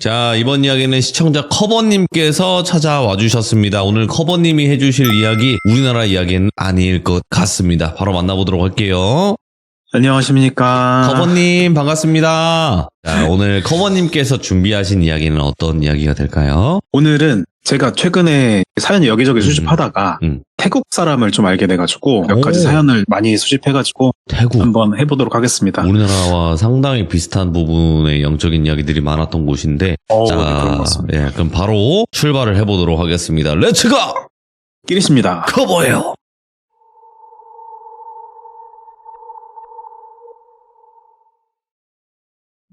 자, 이번 이야기는 시청자 커버님께서 찾아와 주셨습니다. 오늘 커버님이 해주실 이야기, 우리나라 이야기는 아닐 것 같습니다. 바로 만나보도록 할게요. 안녕하십니까. 커버님, 반갑습니다. 자, 오늘 커버님께서 준비하신 이야기는 어떤 이야기가 될까요? 오늘은 제가 최근에 사연 여기저기 수집하다가 태국 사람을 좀 알게 돼가지고 몇 가지 사연을 많이 수집해가지고 태국. 한번 해보도록 하겠습니다. 우리나라와 상당히 비슷한 부분의 영적인 이야기들이 많았던 곳인데, 자, 네, 그런 것 같습니다. 예, 그럼 바로 출발을 해보도록 하겠습니다. 렛츠고! 끼리십니다. 커버예요.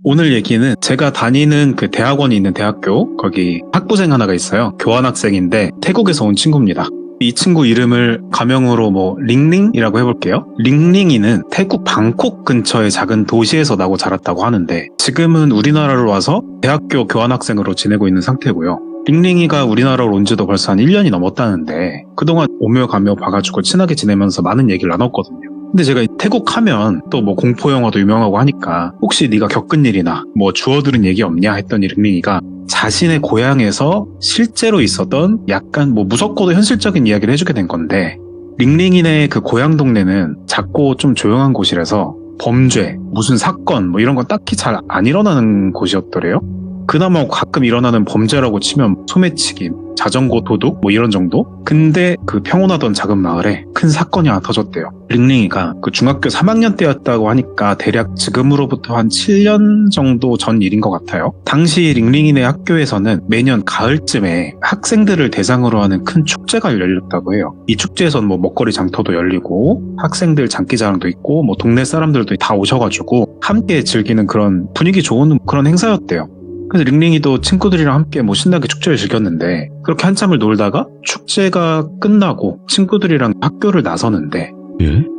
오늘 얘기는 제가 다니는 그 대학원이 있는 대학교, 거기 학부생 하나가 있어요. 교환학생인데 태국에서 온 친구입니다. 이 친구 이름을 가명으로 링링이라고 해볼게요. 링링이는 태국 방콕 근처의 작은 도시에서 나고 자랐다고 하는데 지금은 우리나라로 와서 대학교 교환학생으로 지내고 있는 상태고요. 링링이가 우리나라로 온 지도 벌써 한 1년이 넘었다는데 그동안 오며 가며 봐가지고 친하게 지내면서 많은 얘기를 나눴거든요. 근데 제가 태국 하면 또 공포영화도 유명하고 하니까 혹시 네가 겪은 일이나 주워들은 얘기 없냐 했더니 링링이가 자신의 고향에서 실제로 있었던 약간 무섭고도 현실적인 이야기를 해주게 된 건데, 링링이네 그 고향 동네는 작고 좀 조용한 곳이라서 범죄, 무슨 사건 이런 건 딱히 잘 안 일어나는 곳이었더래요. 그나마 가끔 일어나는 범죄라고 치면 소매치기, 자전거 도둑 이런 정도? 근데 그 평온하던 작은 마을에 큰 사건이 하나 터졌대요. 링링이가 그 중학교 3학년 때였다고 하니까 대략 지금으로부터 한 7년 정도 전 일인 것 같아요. 당시 링링이네 학교에서는 매년 가을쯤에 학생들을 대상으로 하는 큰 축제가 열렸다고 해요. 이 축제에선 먹거리 장터도 열리고 학생들 장기자랑도 있고 동네 사람들도 다 오셔가지고 함께 즐기는 그런 분위기 좋은 그런 행사였대요. 그래서 링링이도 친구들이랑 함께 신나게 축제를 즐겼는데 그렇게 한참을 놀다가 축제가 끝나고 친구들이랑 학교를 나서는데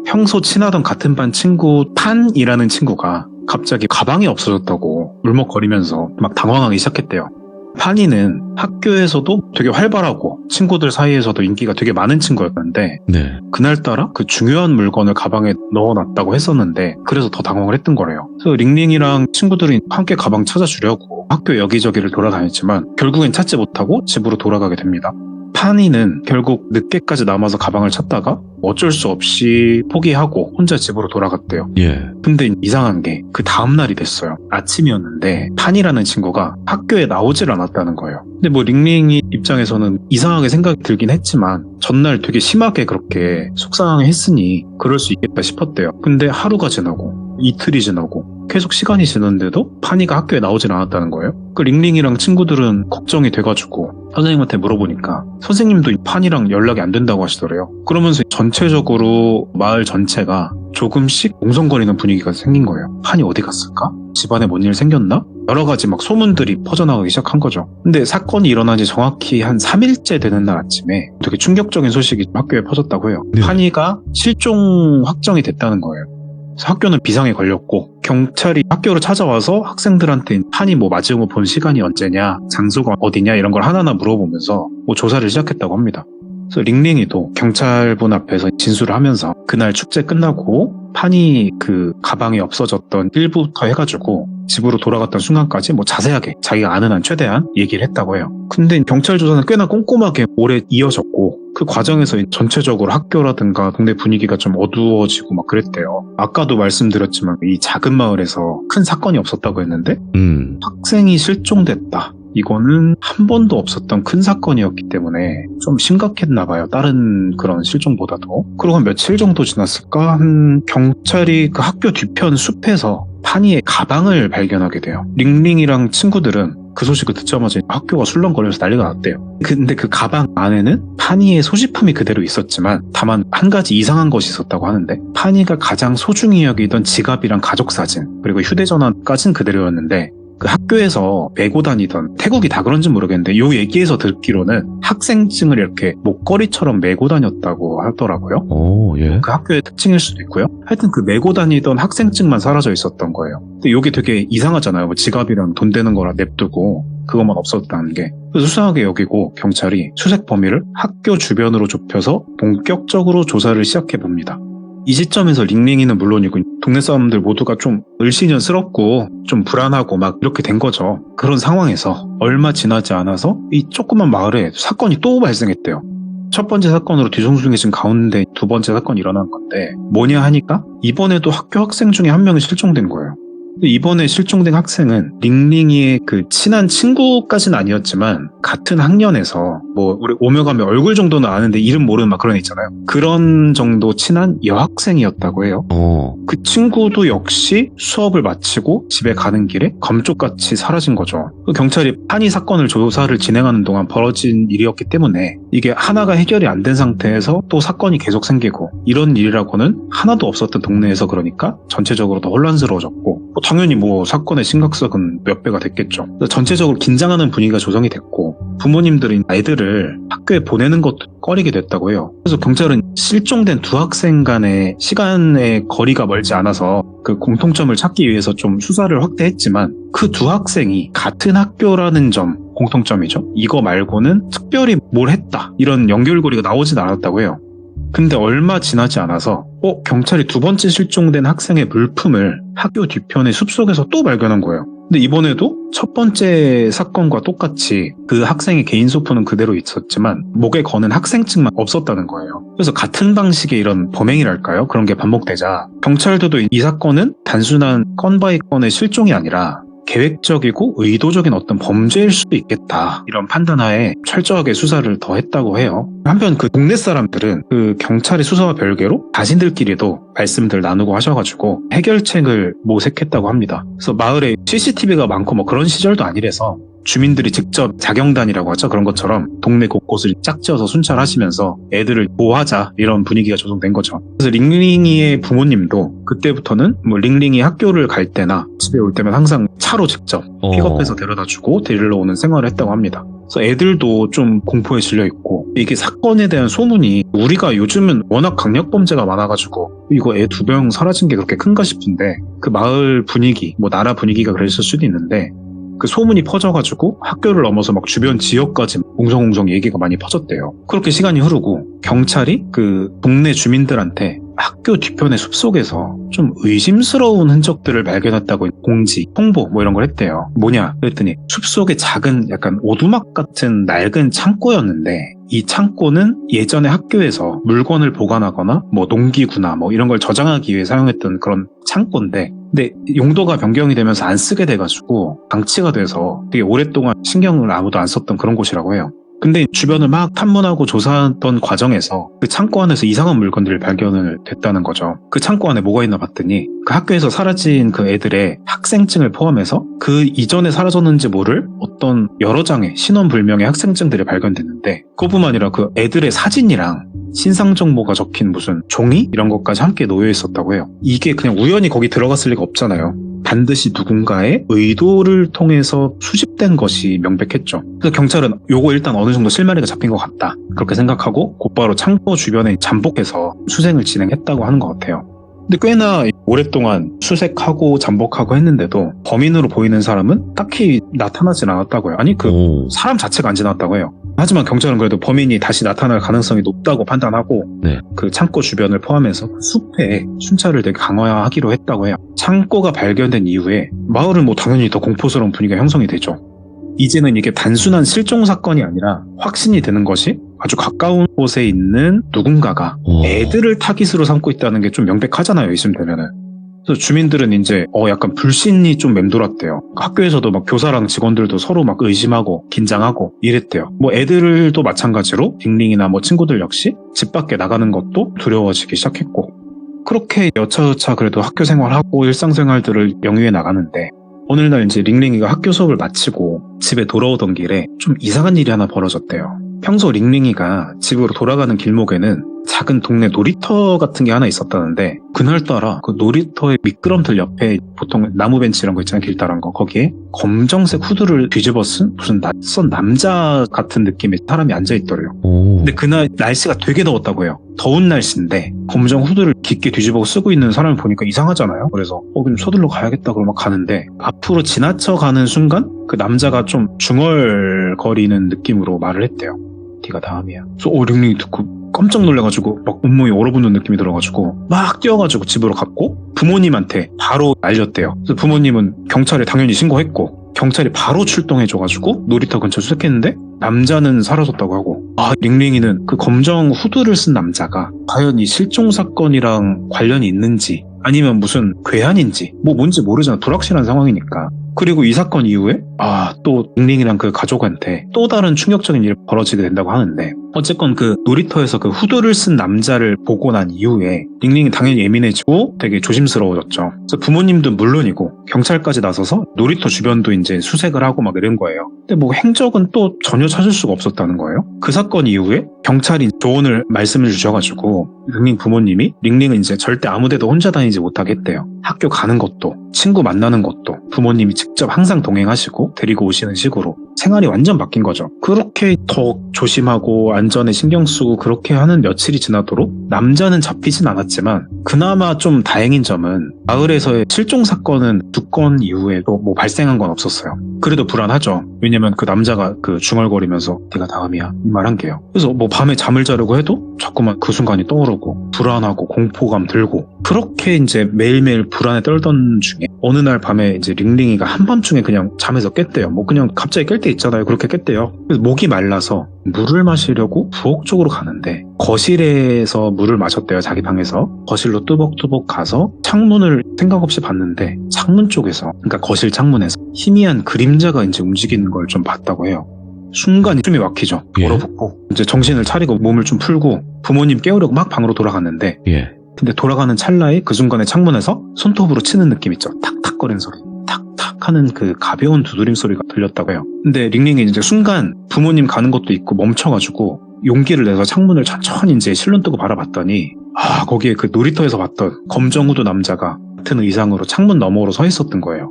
평소 친하던 같은 반 친구 판이라는 친구가 갑자기 가방이 없어졌다고 울먹거리면서 막 당황하기 시작했대요. 판이는 학교에서도 되게 활발하고 친구들 사이에서도 인기가 되게 많은 친구였는데 그날따라 그 중요한 물건을 가방에 넣어놨다고 했었는데 그래서 더 당황을 했던 거래요. 그래서 링링이랑 친구들이 함께 가방 찾아주려고 학교 여기저기를 돌아다녔지만 결국엔 찾지 못하고 집으로 돌아가게 됩니다. 판이는 결국 늦게까지 남아서 가방을 찾다가 어쩔 수 없이 포기하고 혼자 집으로 돌아갔대요. 근데 이상한 게 그 다음날이 됐어요. 아침이었는데 판이라는 친구가 학교에 나오질 않았다는 거예요. 근데 링링이 입장에서는 이상하게 생각이 들긴 했지만 전날 되게 심하게 그렇게 속상해 했으니 그럴 수 있겠다 싶었대요. 근데 하루가 지나고 이틀이 지나고 계속 시간이 지났는데도 판이가 학교에 나오질 않았다는 거예요. 그 링링이랑 친구들은 걱정이 돼가지고 선생님한테 물어보니까 선생님도 판이랑 연락이 안 된다고 하시더래요. 그러면서 전체적으로 마을 전체가 조금씩 웅성거리는 분위기가 생긴 거예요. 판이 어디 갔을까? 집안에 뭔 일 생겼나? 여러 가지 소문들이 퍼져나가기 시작한 거죠. 근데 사건이 일어난 지 정확히 한 3일째 되는 날 아침에 되게 충격적인 소식이 학교에 퍼졌다고 해요. 판이가 실종 확정이 됐다는 거예요. 그래서 학교는 비상에 걸렸고 경찰이 학교로 찾아와서 학생들한테 판이 맞은 거 본 시간이 언제냐, 장소가 어디냐 이런 걸 하나하나 물어보면서 조사를 시작했다고 합니다. 그래서 링링이도 경찰분 앞에서 진술을 하면서 그날 축제 끝나고 판이 그 가방이 없어졌던 일부터 해가지고 집으로 돌아갔던 순간까지 자세하게 자기가 아는 한 최대한 얘기를 했다고 해요. 근데 경찰 조사는 꽤나 꼼꼼하게 오래 이어졌고 그 과정에서 전체적으로 학교라든가 동네 분위기가 좀 어두워지고 그랬대요. 아까도 말씀드렸지만 이 작은 마을에서 큰 사건이 없었다고 했는데 학생이 실종됐다. 이거는 한 번도 없었던 큰 사건이었기 때문에 좀 심각했나 봐요. 다른 그런 실종보다도. 그리고 한 며칠 정도 지났을까? 경찰이 그 학교 뒤편 숲에서 판이의 가방을 발견하게 돼요. 링링이랑 친구들은 그 소식을 듣자마자 학교가 술렁거리면서 난리가 났대요. 근데 그 가방 안에는 판이의 소지품이 그대로 있었지만 다만 한 가지 이상한 것이 있었다고 하는데 판이가 가장 소중히 여기던 지갑이랑 가족사진 그리고 휴대전화까지는 그대로였는데 그 학교에서 메고 다니던, 태국이 다 그런지 모르겠는데 요 얘기에서 듣기로는 학생증을 이렇게 목걸이처럼 메고 다녔다고 하더라고요. 그 학교의 특징일 수도 있고요. 하여튼 그 메고 다니던 학생증만 사라져 있었던 거예요. 근데 이게 되게 이상하잖아요. 지갑이랑 돈 되는 거라 냅두고 그것만 없었다는 게. 수상하게 여기고 경찰이 수색 범위를 학교 주변으로 좁혀서 본격적으로 조사를 시작해 봅니다. 이 시점에서 링링이는 물론이고 동네 사람들 모두가 좀 을씨년스럽고 좀 불안하고 막 이렇게 된 거죠. 그런 상황에서 얼마 지나지 않아서 이 조그만 마을에 사건이 또 발생했대요. 첫 번째 사건으로 뒤숭숭해진 가운데 두 번째 사건이 일어난 건데 뭐냐 하니까 이번에도 학교 학생 중에 한 명이 실종된 거예요. 근데 이번에 실종된 학생은 링링이의 그 친한 친구까지는 아니었지만 같은 학년에서 뭐 우리 오며 가며 얼굴 정도는 아는데 이름 모르는 막 그런 애 있잖아요. 그런 정도 친한 여학생이었다고 해요. 그 친구도 역시 수업을 마치고 집에 가는 길에 감쪽같이 사라진 거죠. 경찰이 한이 사건을 조사를 진행하는 동안 벌어진 일이었기 때문에 이게 하나가 해결이 안 된 상태에서 또 사건이 계속 생기고 이런 일이라고는 하나도 없었던 동네에서 그러니까 전체적으로 더 혼란스러워졌고 당연히 뭐 사건의 심각성은 몇 배가 됐겠죠. 전체적으로 긴장하는 분위기가 조성이 됐고 부모님들이 아이들을 학교에 보내는 것도 꺼리게 됐다고 해요. 그래서 경찰은 실종된 두 학생 간의 시간의 거리가 멀지 않아서 그 공통점을 찾기 위해서 좀 수사를 확대했지만 그 두 학생이 같은 학교라는 점 공통점이죠. 이거 말고는 특별히 뭘 했다 이런 연결고리가 나오진 않았다고 해요. 근데 얼마 지나지 않아서 경찰이 두 번째 실종된 학생의 물품을 학교 뒤편의 숲속에서 또 발견한 거예요. 근데 이번에도 첫 번째 사건과 똑같이 그 학생의 개인 소포는 그대로 있었지만 목에 거는 학생증만 없었다는 거예요. 그래서 같은 방식의 이런 범행이랄까요? 그런 게 반복되자 경찰들도 이 사건은 단순한 건바이 건의 실종이 아니라 계획적이고 의도적인 어떤 범죄일 수도 있겠다 이런 판단하에 철저하게 수사를 더 했다고 해요. 한편 그 동네 사람들은 그 경찰의 수사와 별개로 자신들끼리도 말씀들 나누고 하셔가지고 해결책을 모색했다고 합니다. 그래서 마을에 CCTV가 많고 뭐 그런 시절도 아니라서 주민들이 직접 자경단이라고 하죠. 그런 것처럼 동네 곳곳을 짝지어서 순찰하시면서 애들을 보호하자 이런 분위기가 조성된 거죠. 그래서 링링이의 부모님도 그때부터는 뭐 링링이 학교를 갈 때나 집에 올 때면 항상 차로 직접 픽업해서 데려다주고 데리러 오는 생활을 했다고 합니다. 그래서 애들도 좀 공포에 질려 있고 이게 사건에 대한 소문이 우리가 요즘은 워낙 강력범죄가 많아가지고 이거 애 2명 사라진 게 그렇게 큰가 싶은데 그 마을 분위기 뭐 나라 분위기가 그랬을 수도 있는데 그 소문이 퍼져가지고 학교를 넘어서 막 주변 지역까지 웅성웅성 얘기가 많이 퍼졌대요. 그렇게 시간이 흐르고 경찰이 그 동네 주민들한테 학교 뒤편의 숲속에서 좀 의심스러운 흔적들을 발견했다고 공지, 홍보 뭐 이런 걸 했대요. 뭐냐 그랬더니 숲속에 작은 약간 오두막 같은 낡은 창고였는데 이 창고는 예전에 학교에서 물건을 보관하거나 뭐 농기구나 뭐 이런 걸 저장하기 위해 사용했던 그런 창고인데 근데 용도가 변경이 되면서 안 쓰게 돼가지고 방치가 돼서 되게 오랫동안 신경을 아무도 안 썼던 그런 곳이라고 해요. 근데 주변을 막 탐문하고 조사하던 과정에서 그 창고 안에서 이상한 물건들이 발견을 됐다는 거죠. 그 창고 안에 뭐가 있나 봤더니 그 학교에서 사라진 그 애들의 학생증을 포함해서 그 이전에 사라졌는지 모를 어떤 여러 장의 신원불명의 학생증들이 발견됐는데 그것뿐만 아니라 그 애들의 사진이랑 신상 정보가 적힌 무슨 종이? 이런 것까지 함께 놓여 있었다고 해요. 이게 그냥 우연히 거기 들어갔을 리가 없잖아요. 반드시 누군가의 의도를 통해서 수집된 것이 명백했죠. 그래서 경찰은 요거 일단 어느 정도 실마리가 잡힌 것 같다. 그렇게 생각하고 곧바로 창고 주변에 잠복해서 수색을 진행했다고 하는 것 같아요. 근데 꽤나 오랫동안 수색하고 잠복하고 했는데도 범인으로 보이는 사람은 딱히 나타나진 않았다고요. 아니 사람 자체가 안 지났다고 해요. 하지만 경찰은 그래도 범인이 다시 나타날 가능성이 높다고 판단하고 그 창고 주변을 포함해서 그 숲에 순찰을 되게 강화하기로 했다고 해요. 창고가 발견된 이후에 마을은 뭐 당연히 더 공포스러운 분위기가 형성이 되죠. 이제는 이게 단순한 실종 사건이 아니라 확신이 드는 것이 아주 가까운 곳에 있는 누군가가 애들을 타깃으로 삼고 있다는 게 좀 명백하잖아요, 이쯤 되면은. 그래서 주민들은 이제 약간 불신이 좀 맴돌았대요. 학교에서도 막 교사랑 직원들도 서로 막 의심하고 긴장하고 이랬대요. 뭐 애들도 마찬가지로 링링이나 뭐 친구들 역시 집 밖에 나가는 것도 두려워지기 시작했고 그렇게 여차여차 그래도 학교 생활하고 일상생활들을 영위해 나가는데 어느 날 이제 링링이가 학교 수업을 마치고 집에 돌아오던 길에 좀 이상한 일이 하나 벌어졌대요. 평소 링링이가 집으로 돌아가는 길목에는 작은 동네 놀이터 같은 게 하나 있었다는데 그날따라 그 놀이터의 미끄럼틀 옆에 보통 나무 벤치 이런 거 있잖아요. 길다란 거. 거기에 검정색 후드를 뒤집어 쓴 무슨 낯선 남자 같은 느낌의 사람이 앉아있더래요. 근데 그날 날씨가 되게 더웠다고 해요. 더운 날씨인데 검정 후드를 깊게 뒤집어 쓰고 있는 사람을 보니까 이상하잖아요. 그래서 그럼 서둘러 가야겠다 그러고 막 가는데 앞으로 지나쳐가는 순간 그 남자가 좀 중얼거리는 느낌으로 말을 했대요. 네가 다음이야. 그래서 링링이 듣고 깜짝 놀래가지고 막 온몸이 얼어붙는 느낌이 들어가지고 막 뛰어가지고 집으로 갔고 부모님한테 바로 알렸대요. 그래서 부모님은 경찰에 당연히 신고했고 경찰이 바로 출동해줘가지고 놀이터 근처 수색했는데 남자는 사라졌다고 하고 링링이는 그 검정 후드를 쓴 남자가 과연 이 실종 사건이랑 관련이 있는지 아니면 무슨 괴한인지 뭔지 모르잖아. 불확실한 상황이니까. 그리고 이 사건 이후에 또 링링이랑 그 가족한테 또 다른 충격적인 일이 벌어지게 된다고 하는데 어쨌건 그 놀이터에서 그 후드를 쓴 남자를 보고 난 이후에 링링이 당연히 예민해지고 되게 조심스러워졌죠. 그래서 부모님도 물론이고 경찰까지 나서서 놀이터 주변도 이제 수색을 하고 막 이런 거예요. 근데 행적은 또 전혀 찾을 수가 없었다는 거예요. 그 사건 이후에 경찰이 조언을 말씀을 주셔가지고 링링 부모님이 링링은 이제 절대 아무데도 혼자 다니지 못하게 했대요. 학교 가는 것도 친구 만나는 것도 부모님이 직접 항상 동행하시고 데리고 오시는 식으로 생활이 완전 바뀐 거죠. 그렇게 더 조심하고 안전에 신경 쓰고 그렇게 하는 며칠이 지나도록 남자는 잡히진 않았지만 그나마 좀 다행인 점은 마을에서의 실종 사건은 2건 이후에도 발생한 건 없었어요. 그래도 불안하죠. 왜냐면 그 남자가 그 중얼거리면서 네가 다음이야 이 말 한 게요. 그래서 밤에 잠을 자려고 해도 자꾸만 그 순간이 떠오르고 불안하고 공포감 들고 그렇게 이제 매일매일 불안에 떨던 중에 어느 날 밤에 이제 링링이가 한밤중에 그냥 잠에서 깼대요. 그냥 갑자기 깰 때 있잖아요. 그렇게 깼대요. 그래서 목이 말라서 물을 마시려고 부엌 쪽으로 가는데 거실에서 물을 마셨대요. 자기 방에서. 거실로 뚜벅뚜벅 가서 창문을 생각 없이 봤는데 창문 쪽에서 그러니까 거실 창문에서 희미한 그림자가 이제 움직이는 걸 좀 봤다고 해요. 순간 숨이 막히죠. 얼어붙고 이제 정신을 차리고 몸을 좀 풀고 부모님 깨우려고 막 방으로 돌아갔는데 근데 돌아가는 찰나에 그 순간에 창문에서 손톱으로 치는 느낌 있죠. 탁탁거리는 소리. 탁탁 하는 그 가벼운 두드림 소리가 들렸다고 해요. 근데 링링이 이제 순간 부모님 가는 것도 있고 멈춰가지고 용기를 내서 창문을 천천히 이제 실눈 뜨고 바라봤더니 거기에 그 놀이터에서 봤던 검정 후드 남자가 같은 의상으로 창문 너머로 서 있었던 거예요.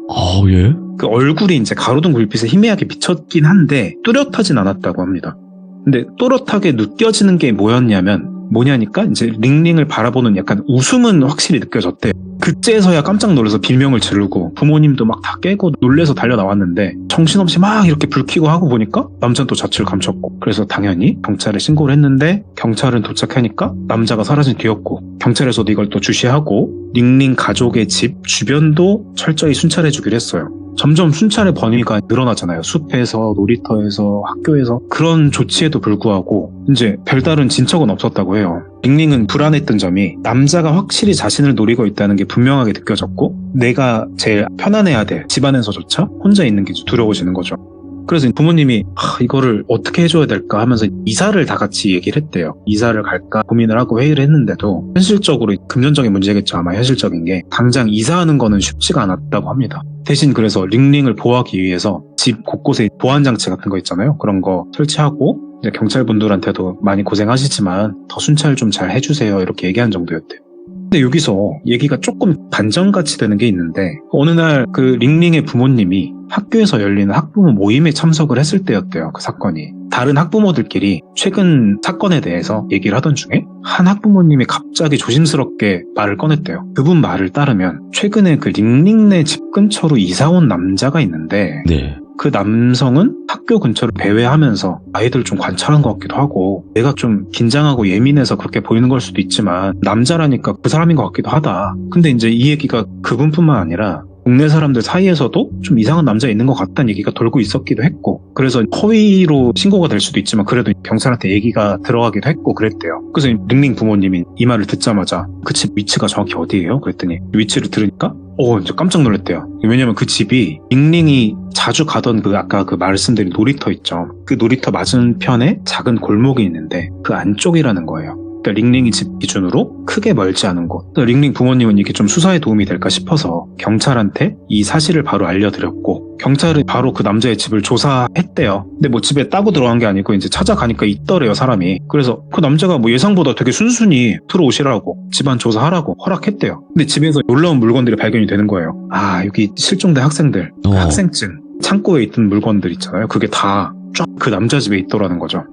예? 그 얼굴이 이제 가로등 불빛에 희미하게 비쳤긴 한데 뚜렷하진 않았다고 합니다. 근데 또렷하게 느껴지는 게 뭐냐니까 이제 링링을 바라보는 약간 웃음은 확실히 느껴졌대. 그때서야 깜짝 놀라서 빌명을 지르고 부모님도 막 다 깨고 놀래서 달려 나왔는데 정신없이 막 이렇게 불 켜고 하고 보니까 남자는 또 자취를 감췄고 그래서 당연히 경찰에 신고를 했는데 경찰은 도착하니까 남자가 사라진 뒤였고 경찰에서도 이걸 또 주시하고 링링 가족의 집 주변도 철저히 순찰해주기로 했어요. 점점 순찰의 범위가 늘어나잖아요. 숲에서 놀이터에서 학교에서 그런 조치에도 불구하고 이제 별다른 진척은 없었다고 해요. 링링은 불안했던 점이 남자가 확실히 자신을 노리고 있다는 게 분명하게 느껴졌고 내가 제일 편안해야 될 집안에서조차 혼자 있는 게 두려워지는 거죠. 그래서 부모님이 이거를 어떻게 해줘야 될까 하면서 이사를 다 같이 얘기를 했대요. 이사를 갈까 고민을 하고 회의를 했는데도 현실적으로 금전적인 문제겠죠. 아마 현실적인 게 당장 이사하는 거는 쉽지가 않았다고 합니다. 대신 그래서 링링을 보호하기 위해서 집 곳곳에 보안장치 같은 거 있잖아요. 그런 거 설치하고 이제 경찰분들한테도 많이 고생하시지만 더 순찰 좀 잘 해주세요 이렇게 얘기한 정도였대요. 근데 여기서 얘기가 조금 반전같이 되는 게 있는데 어느 날 그 링링의 부모님이 학교에서 열리는 학부모 모임에 참석을 했을 때였대요. 그 사건이. 다른 학부모들끼리 최근 사건에 대해서 얘기를 하던 중에 한 학부모님이 갑자기 조심스럽게 말을 꺼냈대요. 그분 말을 따르면 최근에 그 링링네 집 근처로 이사온 남자가 있는데 그 남성은 학교 근처를 배회하면서 아이들 좀 관찰한 것 같기도 하고 내가 좀 긴장하고 예민해서 그렇게 보이는 걸 수도 있지만 남자라니까 그 사람인 것 같기도 하다. 근데 이제 이 얘기가 그분뿐만 아니라 동네 사람들 사이에서도 좀 이상한 남자 있는 것 같다는 얘기가 돌고 있었기도 했고 그래서 허위로 신고가 될 수도 있지만 그래도 경찰한테 얘기가 들어가기도 했고 그랬대요. 그래서 링링 부모님이 이 말을 듣자마자 그 집 위치가 정확히 어디예요? 그랬더니 위치를 들으니까 이제 깜짝 놀랐대요. 왜냐면 그 집이 링링이 자주 가던 그 아까 그 말씀드린 놀이터 있죠. 그 놀이터 맞은편에 작은 골목이 있는데 그 안쪽이라는 거예요. 그러니까 링링이 집 기준으로 크게 멀지 않은 곳. 링링 부모님은 이게 좀 수사에 도움이 될까 싶어서 경찰한테 이 사실을 바로 알려드렸고 경찰은 바로 그 남자의 집을 조사했대요. 근데 집에 따고 들어간 게 아니고 이제 찾아가니까 있더래요 사람이. 그래서 그 남자가 예상보다 되게 순순히 들어오시라고 집안 조사하라고 허락했대요. 근데 집에서 놀라운 물건들이 발견이 되는 거예요. 여기 실종된 학생들 학생증 창고에 있던 물건들 있잖아요. 그게 다 쫙 그 남자 집에 있더라는 거죠.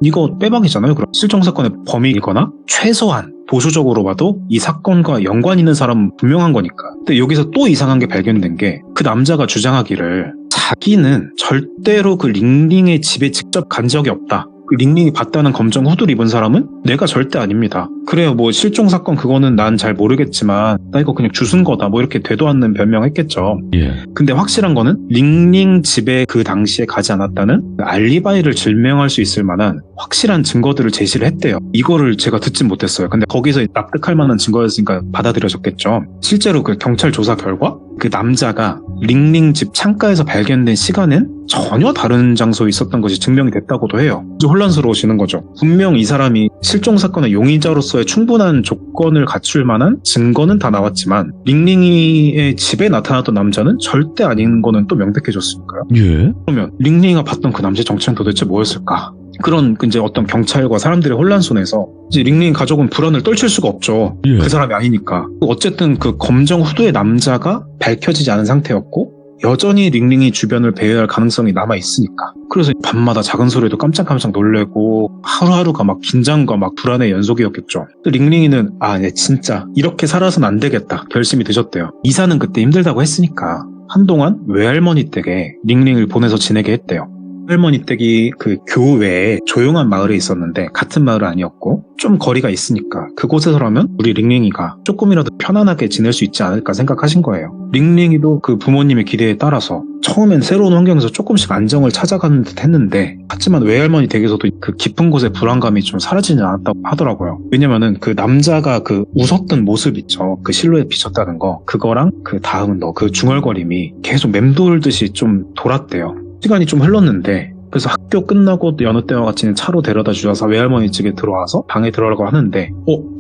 이거 빼박이잖아요. 그럼 실종 사건의 범인이거나 최소한 보수적으로 봐도 이 사건과 연관 있는 사람은 분명한 거니까. 근데 여기서 또 이상한 게 발견된 게 그 남자가 주장하기를 자기는 절대로 그 링링의 집에 직접 간 적이 없다. 그 링링이 봤다는 검정 후드를 입은 사람은 내가 절대 아닙니다. 그래요, 뭐 실종 사건 그거는 난 잘 모르겠지만 나 이거 그냥 주순 거다 뭐 이렇게 되도 않는 변명했겠죠. 예. 근데 확실한 거는 링링 집에 그 당시에 가지 않았다는 알리바이를 증명할 수 있을 만한 확실한 증거들을 제시를 했대요. 이거를 제가 듣진 못했어요. 근데 거기서 납득할 만한 증거였으니까 받아들여졌겠죠. 실제로 그 경찰 조사 결과 그 남자가 링링 집 창가에서 발견된 시간은 전혀 다른 장소에 있었던 것이 증명이 됐다고도 해요. 이제 혼란스러우시는 거죠. 분명 이 사람이 실종 사건의 용의자로서의 충분한 조건을 갖출 만한 증거는 다 나왔지만 링링이의 집에 나타났던 남자는 절대 아닌 거는 또 명백해졌으니까요. 예. 그러면 링링이가 봤던 그 남자의 정체는 도대체 뭐였을까? 그런 이제 어떤 경찰과 사람들의 혼란 속에서 이제 링링 가족은 불안을 떨칠 수가 없죠. 예. 그 사람이 아니니까. 어쨌든 그 검정 후드의 남자가 밝혀지지 않은 상태였고 여전히 링링이 주변을 배회할 가능성이 남아있으니까. 그래서 밤마다 작은 소리에도 깜짝깜짝 놀래고 하루하루가 막 긴장과 막 불안의 연속이었겠죠. 링링이는 네, 진짜 이렇게 살아서는 안 되겠다 결심이 드셨대요. 이사는 그때 힘들다고 했으니까 한동안 외할머니 댁에 링링을 보내서 지내게 했대요. 할머니 댁이 그 교외에 조용한 마을에 있었는데 같은 마을은 아니었고 좀 거리가 있으니까 그곳에서라면 우리 링링이가 조금이라도 편안하게 지낼 수 있지 않을까 생각하신 거예요. 링링이도 그 부모님의 기대에 따라서 처음엔 새로운 환경에서 조금씩 안정을 찾아가는 듯 했는데 하지만 외할머니 댁에서도 그 깊은 곳의 불안감이 좀 사라지지 않았다고 하더라고요. 왜냐면은 그 남자가 그 웃었던 모습 있죠. 그 실루엣 비쳤다는 거 그거랑 그 다음은 그 중얼거림이 계속 맴돌듯이 좀 돌았대요. 시간이 좀 흘렀는데 그래서 학교 끝나고 여느 때와 같이 차로 데려다 주셔서 외할머니 집에 들어와서 방에 들어가려고 하는데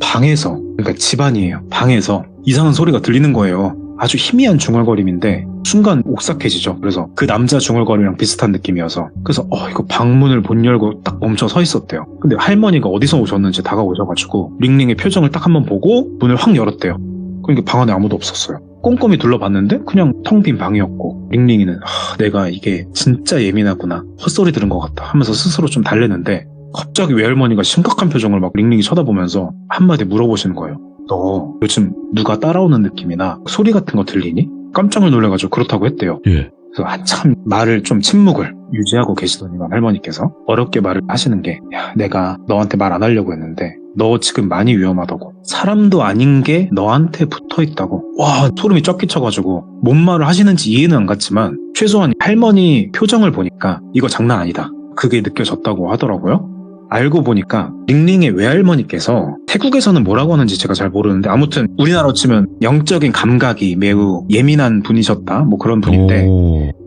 방에서 그러니까 집안이에요. 방에서 이상한 소리가 들리는 거예요. 아주 희미한 중얼거림인데 순간 옥삭해지죠. 그래서 그 남자 중얼거림이랑 비슷한 느낌이어서 그래서 이거 방문을 못 열고 딱 멈춰 서 있었대요. 근데 할머니가 어디서 오셨는지 다가오셔가지고 링링의 표정을 딱 한번 보고 문을 확 열었대요. 그러니까 방 안에 아무도 없었어요. 꼼꼼히 둘러봤는데 그냥 텅 빈 방이었고 링링이는 내가 이게 진짜 예민하구나 헛소리 들은 것 같다 하면서 스스로 좀 달래는데 갑자기 외할머니가 심각한 표정을 막 링링이 쳐다보면서 한마디 물어보시는 거예요. 너 요즘 누가 따라오는 느낌이나 소리 같은 거 들리니? 깜짝 놀라가지고 그렇다고 했대요. 예. 그래서 한참 말을 좀 침묵을 유지하고 계시더니만 할머니께서 어렵게 말을 하시는 게 내가 너한테 말 안 하려고 했는데 너 지금 많이 위험하다고. 사람도 아닌 게 너한테 붙어있다고. 와, 소름이 쫙 끼쳐가지고 뭔 말을 하시는지 이해는 안 갔지만 최소한 할머니 표정을 보니까 이거 장난 아니다. 그게 느껴졌다고 하더라고요. 알고 보니까 링링의 외할머니께서 태국에서는 뭐라고 하는지 제가 잘 모르는데 아무튼 우리나라로 치면 영적인 감각이 매우 예민한 분이셨다 뭐 그런 분인데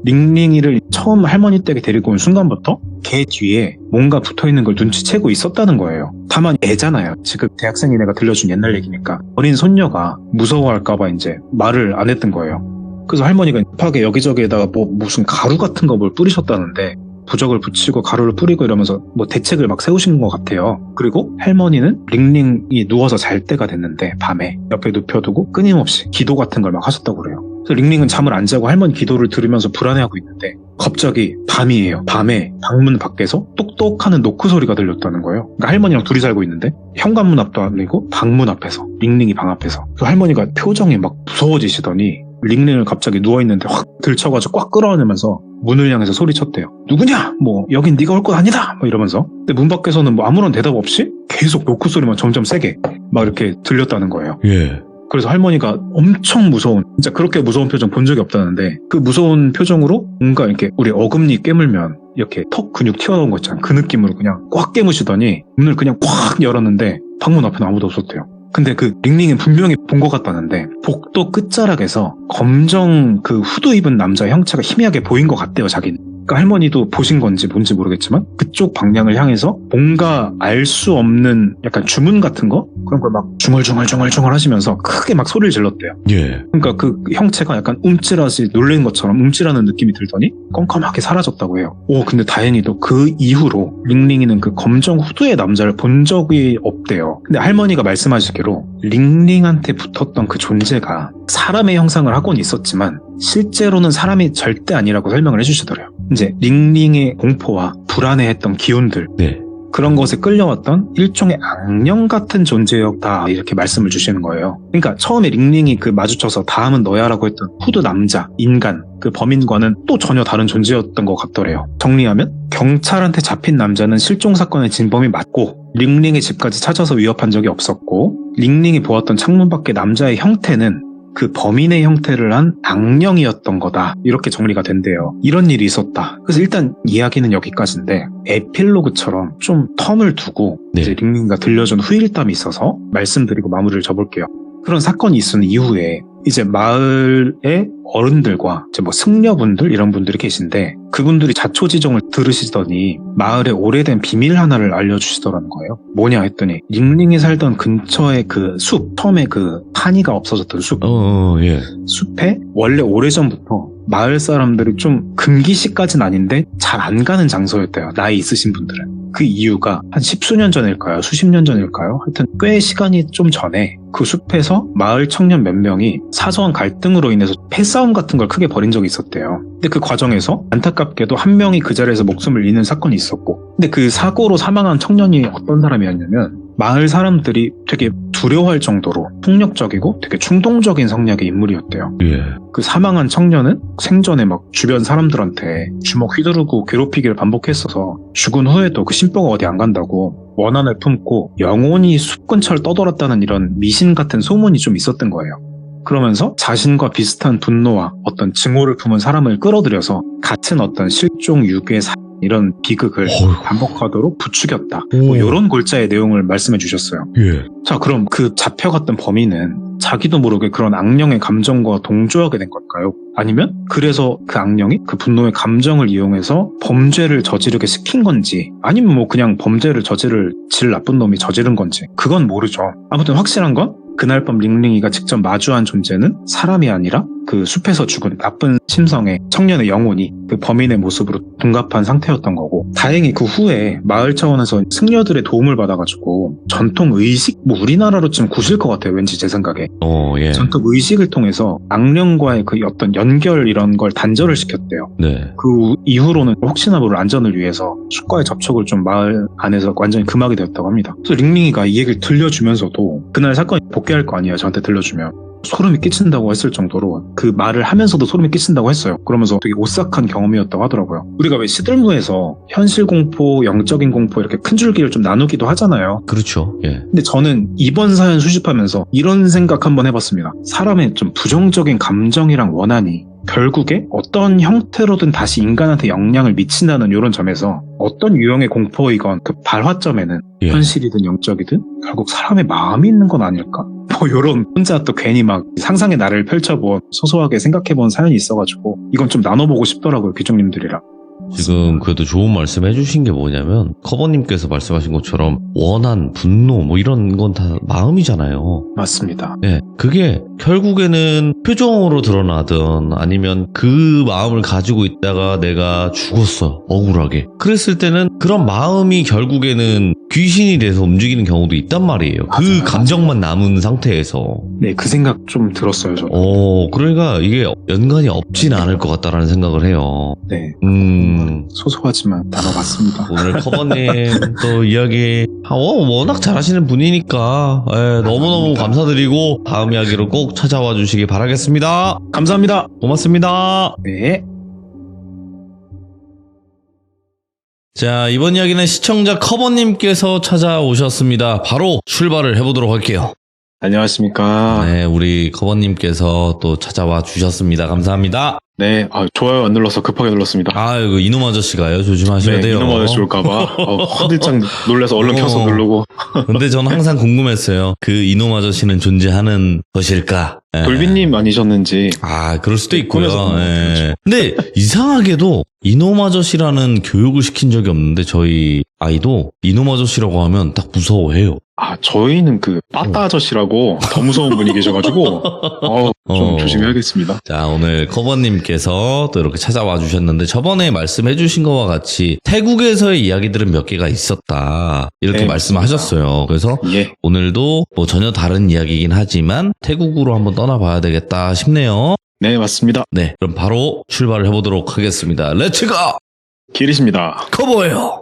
링링이를 처음 할머니 댁에 데리고 온 순간부터 걔 뒤에 뭔가 붙어있는 걸 눈치채고 있었다는 거예요. 다만 애잖아요. 지금 대학생이 내가 들려준 옛날 얘기니까 어린 손녀가 무서워할까봐 이제 말을 안 했던 거예요. 그래서 할머니가 급하게 여기저기에다가 무슨 가루 같은 거 뭘 뿌리셨다는데 부적을 붙이고 가루를 뿌리고 이러면서 대책을 막 세우신 것 같아요. 그리고 할머니는 링링이 누워서 잘 때가 됐는데 밤에 옆에 눕혀두고 끊임없이 기도 같은 걸 막 하셨다고 그래요. 그래서 링링은 잠을 안 자고 할머니 기도를 들으면서 불안해하고 있는데 갑자기 밤이에요. 밤에 방문 밖에서 똑똑하는 노크 소리가 들렸다는 거예요. 그러니까 할머니랑 둘이 살고 있는데 현관문 앞도 아니고 방문 앞에서 링링이 방 앞에서 그 할머니가 표정이 막 무서워지시더니 링링을 갑자기 누워있는데 확 들쳐가지고 꽉 끌어안으면서 문을 향해서 소리쳤대요. 누구냐? 여긴 네가 올 것 아니다! 이러면서. 근데 문 밖에서는 아무런 대답 없이 계속 노크 소리만 점점 세게 막 이렇게 들렸다는 거예요. 예. 그래서 할머니가 엄청 무서운, 진짜 그렇게 무서운 표정 본 적이 없다는데 그 무서운 표정으로 뭔가 이렇게 우리 어금니 깨물면 이렇게 턱 근육 튀어나온 거 있잖아요. 그 느낌으로 그냥 꽉 깨무시더니 문을 그냥 꽉 열었는데 방문 앞에는 아무도 없었대요. 근데 그 링링은 분명히 본 것 같다는데 복도 끝자락에서 검정 그 후드 입은 남자 형체가 희미하게 보인 것 같대요, 자기는. 그러니까 할머니도 보신 건지 뭔지 모르겠지만 그쪽 방향을 향해서 뭔가 알 수 없는 약간 주문 같은 거? 그런 걸 막 중얼중얼 하시면서 크게 막 소리를 질렀대요. 예. 그러니까 그 형체가 약간 움찔하시 놀란 것처럼 움찔하는 느낌이 들더니 껌껌하게 사라졌다고 해요. 근데 다행히도 그 이후로 링링이는 그 검정 후드의 남자를 본 적이 없대요. 근데 할머니가 말씀하시기로 링링한테 붙었던 그 존재가 사람의 형상을 하고는 있었지만 실제로는 사람이 절대 아니라고 설명을 해주시더래요. 이제 링링의 공포와 불안해했던 기운들 네. 그런 것에 끌려왔던 일종의 악령 같은 존재였다 이렇게 말씀을 주시는 거예요. 그러니까 처음에 링링이 그 마주쳐서 다음은 너야라고 했던 후드 남자, 인간, 그 범인과는 또 전혀 다른 존재였던 것 같더래요. 정리하면 경찰한테 잡힌 남자는 실종 사건의 진범이 맞고 링링의 집까지 찾아서 위협한 적이 없었고 링링이 보았던 창문 밖의 남자의 형태는 그 범인의 형태를 한 악령이었던 거다. 이렇게 정리가 된대요. 이런 일이 있었다. 그래서 일단 이야기는 여기까지인데 에필로그처럼 좀 텀을 두고 네. 이제 링링이가 들려준 후일담이 있어서 말씀드리고 마무리를 접을게요. 그런 사건이 있은 이후에 이제 마을의 어른들과 이제 뭐 승려분들 이런 분들이 계신데 그분들이 자초지종을 들으시더니 마을에 오래된 비밀 하나를 알려주시더라는 거예요. 뭐냐 했더니 링링이 살던 근처의 그 숲, 처음에 그 타니가 없어졌던 숲, 예. 숲에 원래 오래전부터 마을 사람들이 좀 금기시까지는 아닌데 잘 안 가는 장소였대요. 나이 있으신 분들은. 그 이유가 한 십수년 전일까요? 수십 년 전일까요? 하여튼 꽤 시간이 좀 전에 그 숲에서 마을 청년 몇 명이 사소한 갈등으로 인해서 패싸움 같은 걸 크게 벌인 적이 있었대요. 근데 그 과정에서 안타깝게도 한 명이 그 자리에서 목숨을 잃는 사건이 있었고 근데 그 사고로 사망한 청년이 어떤 사람이었냐면 마을 사람들이 되게 두려워할 정도로 폭력적이고 되게 충동적인 성향의 인물이었대요. 예. 그 사망한 청년은 생전에 막 주변 사람들한테 주먹 휘두르고 괴롭히기를 반복했어서 죽은 후에도 그 심보가 어디 안 간다고 원한을 품고 영원히 숲 근처를 떠돌았다는 이런 미신 같은 소문이 좀 있었던 거예요. 그러면서 자신과 비슷한 분노와 어떤 증오를 품은 사람을 끌어들여서 같은 어떤 실종, 유괴, 이런 비극을 반복하도록 부추겼다. 뭐 이런 골자의 내용을 말씀해 주셨어요. 예. 자, 그럼 그 잡혀갔던 범인은 자기도 모르게 그런 악령의 감정과 동조하게 된 걸까요? 아니면 그래서 그 악령이 그 분노의 감정을 이용해서 범죄를 저지르게 시킨 건지 아니면 뭐 그냥 범죄를 저지를 질 나쁜 놈이 저지른 건지 그건 모르죠. 아무튼 확실한 건 그날 밤 링링이가 직접 마주한 존재는 사람이 아니라 그 숲에서 죽은 나쁜 심성의 청년의 영혼이 그 범인의 모습으로 둔갑한 상태였던 거고 다행히 그 후에 마을 차원에서 승려들의 도움을 받아가지고 전통 의식? 뭐 우리나라로 좀 구실 것 같아요. 왠지 제 생각에. 예. 전통 의식을 통해서 악령과의 그 어떤 연결 이런 걸 단절을 시켰대요. 네. 그 이후로는 혹시나 모를 안전을 위해서 숲과의 접촉을 좀 마을 안에서 완전히 금하게 되었다고 합니다. 그래서 링링이가 이 얘기를 들려주면서도 그날 사건이 복귀할 거 아니에요. 저한테 들려주면. 소름이 끼친다고 했을 정도로 그 말을 하면서도 소름이 끼친다고 했어요. 그러면서 되게 오싹한 경험이었다고 하더라고요. 우리가 왜 시들무에서 현실 공포, 영적인 공포 이렇게 큰 줄기를 좀 나누기도 하잖아요. 그렇죠. 예. 근데 저는 이번 사연 수집하면서 이런 생각 한번 해봤습니다. 사람의 좀 부정적인 감정이랑 원한이 결국에 어떤 형태로든 다시 인간한테 영향을 미친다는 이런 점에서 어떤 유형의 공포이건 그 발화점에는 예. 현실이든 영적이든 결국 사람의 마음이 있는 건 아닐까? 뭐 요런 혼자 또 괜히 막 상상의 나래를 펼쳐본 소소하게 생각해본 사연이 있어가지고 이건 좀 나눠보고 싶더라고요. 귀족님들이랑. 지금 그래도 좋은 말씀 해주신 게 뭐냐면 커버님께서 말씀하신 것처럼 원한, 분노 뭐 이런 건 다 마음이잖아요. 맞습니다. 네, 그게 결국에는 표정으로 드러나든 아니면 그 마음을 가지고 있다가 내가 죽었어, 억울하게. 그랬을 때는 그런 마음이 결국에는 귀신이 돼서 움직이는 경우도 있단 말이에요. 그 맞아요. 감정만 남은 상태에서. 네, 그 생각 좀 들었어요, 저는. 그러니까 이게 연관이 없진 않을 것 같다라는 생각을 해요. 네. 소소하지만 나눠봤습니다. 오늘 커버님 또 이야기 워낙 잘하시는 분이니까 너무너무 감사드리고 다음 이야기로 꼭 찾아와 주시기 바라겠습니다. 감사합니다. 고맙습니다. 네. 자, 이번 이야기는 시청자 커버님께서 찾아오셨습니다. 바로 출발을 해보도록 할게요. 안녕하십니까. 네, 우리 커버님께서 또 찾아와 주셨습니다. 감사합니다. 네, 좋아요 안 눌러서 급하게 눌렀습니다. 이거 이놈 아저씨가요. 조심하셔야 돼요. 이놈 아저씨 올까봐 화들짝 놀라서 얼른 켜서 누르고. 근데 저는 항상 궁금했어요. 그 이놈 아저씨는 존재하는 것일까? 돌비님 아니셨는지. 그럴 수도 있고요. 그렇죠. 근데 이상하게도 이놈 아저씨라는 교육을 시킨 적이 없는데 저희 아이도 이놈 아저씨라고 하면 딱 무서워해요. 저희는 그 빠따 아저씨라고 더 무서운 분이 계셔가지고 좀 조심해야겠습니다. 자, 오늘 커버님께서 또 이렇게 찾아와 주셨는데 저번에 말씀해 주신 것과 같이 태국에서의 이야기들은 몇 개가 있었다 이렇게 네, 말씀하셨어요. 그래서 예. 오늘도 뭐 전혀 다른 이야기이긴 하지만 태국으로 한번 떠나봐야 되겠다 싶네요. 네, 맞습니다. 네, 그럼 바로 출발을 해보도록 하겠습니다. 렛츠고! 길이십니다. 커버예요.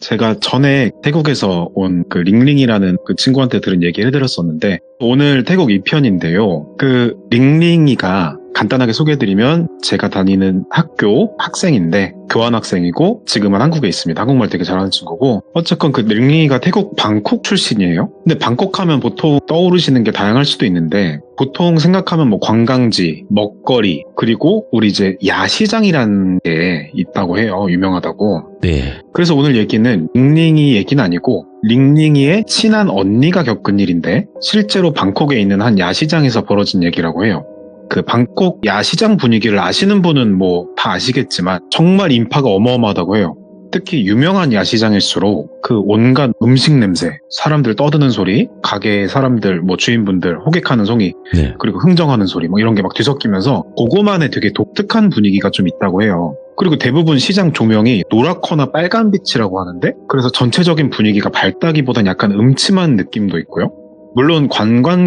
제가 전에 태국에서 온 그 링링이라는 그 친구한테 들은 얘기를 해드렸었는데 오늘 태국 2편인데요. 그 링링이가 간단하게 소개해드리면 제가 다니는 학교 학생인데 교환학생이고 지금은 한국에 있습니다. 한국말 되게 잘하는 친구고 어쨌건 그 링링이가 태국 방콕 출신이에요. 근데 방콕 하면 보통 떠오르시는 게 다양할 수도 있는데 보통 생각하면 뭐 관광지, 먹거리 그리고 우리 이제 야시장이라는 게 있다고 해요. 유명하다고. 네. 그래서 오늘 얘기는 링링이 얘기는 아니고 링링이의 친한 언니가 겪은 일인데 실제로 방콕에 있는 한 야시장에서 벌어진 얘기라고 해요. 그 방콕 야시장 분위기를 아시는 분은 뭐 다 아시겠지만 정말 인파가 어마어마하다고 해요. 특히 유명한 야시장일수록 그 온갖 음식 냄새, 사람들 떠드는 소리, 가게 사람들, 뭐 주인분들 호객하는 소리, 네. 그리고 흥정하는 소리, 뭐 이런 게 막 뒤섞이면서 그거만의 되게 독특한 분위기가 좀 있다고 해요. 그리고 대부분 시장 조명이 노랗거나 빨간빛이라고 하는데 그래서 전체적인 분위기가 밝다기보단 약간 음침한 느낌도 있고요. 물론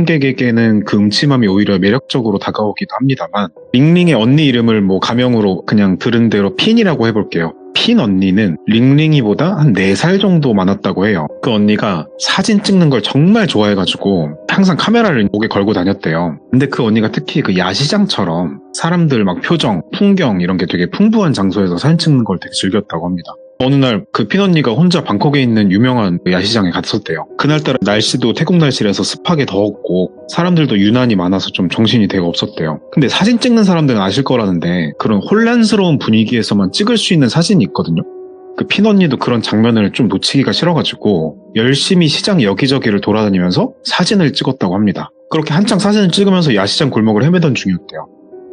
관광객에게는 그 음침함이 오히려 매력적으로 다가오기도 합니다만 링링의 언니 이름을 뭐 가명으로 그냥 들은 대로 핀이라고 해볼게요. 핀 언니는 링링이보다 한 4살 정도 많았다고 해요. 그 언니가 사진 찍는 걸 정말 좋아해가지고 항상 카메라를 목에 걸고 다녔대요. 근데 그 언니가 특히 그 야시장처럼 사람들 막 표정, 풍경 이런 게 되게 풍부한 장소에서 사진 찍는 걸 되게 즐겼다고 합니다. 어느 날 그 핀 언니가 혼자 방콕에 있는 유명한 야시장에 갔었대요. 그날따라 날씨도 태국 날씨라서 습하게 더웠고 사람들도 유난히 많아서 좀 정신이 되게 없었대요. 근데 사진 찍는 사람들은 아실 거라는데 그런 혼란스러운 분위기에서만 찍을 수 있는 사진이 있거든요. 그 핀 언니도 그런 장면을 좀 놓치기가 싫어가지고 열심히 시장 여기저기를 돌아다니면서 사진을 찍었다고 합니다. 그렇게 한창 사진을 찍으면서 야시장 골목을 헤매던 중이었대요.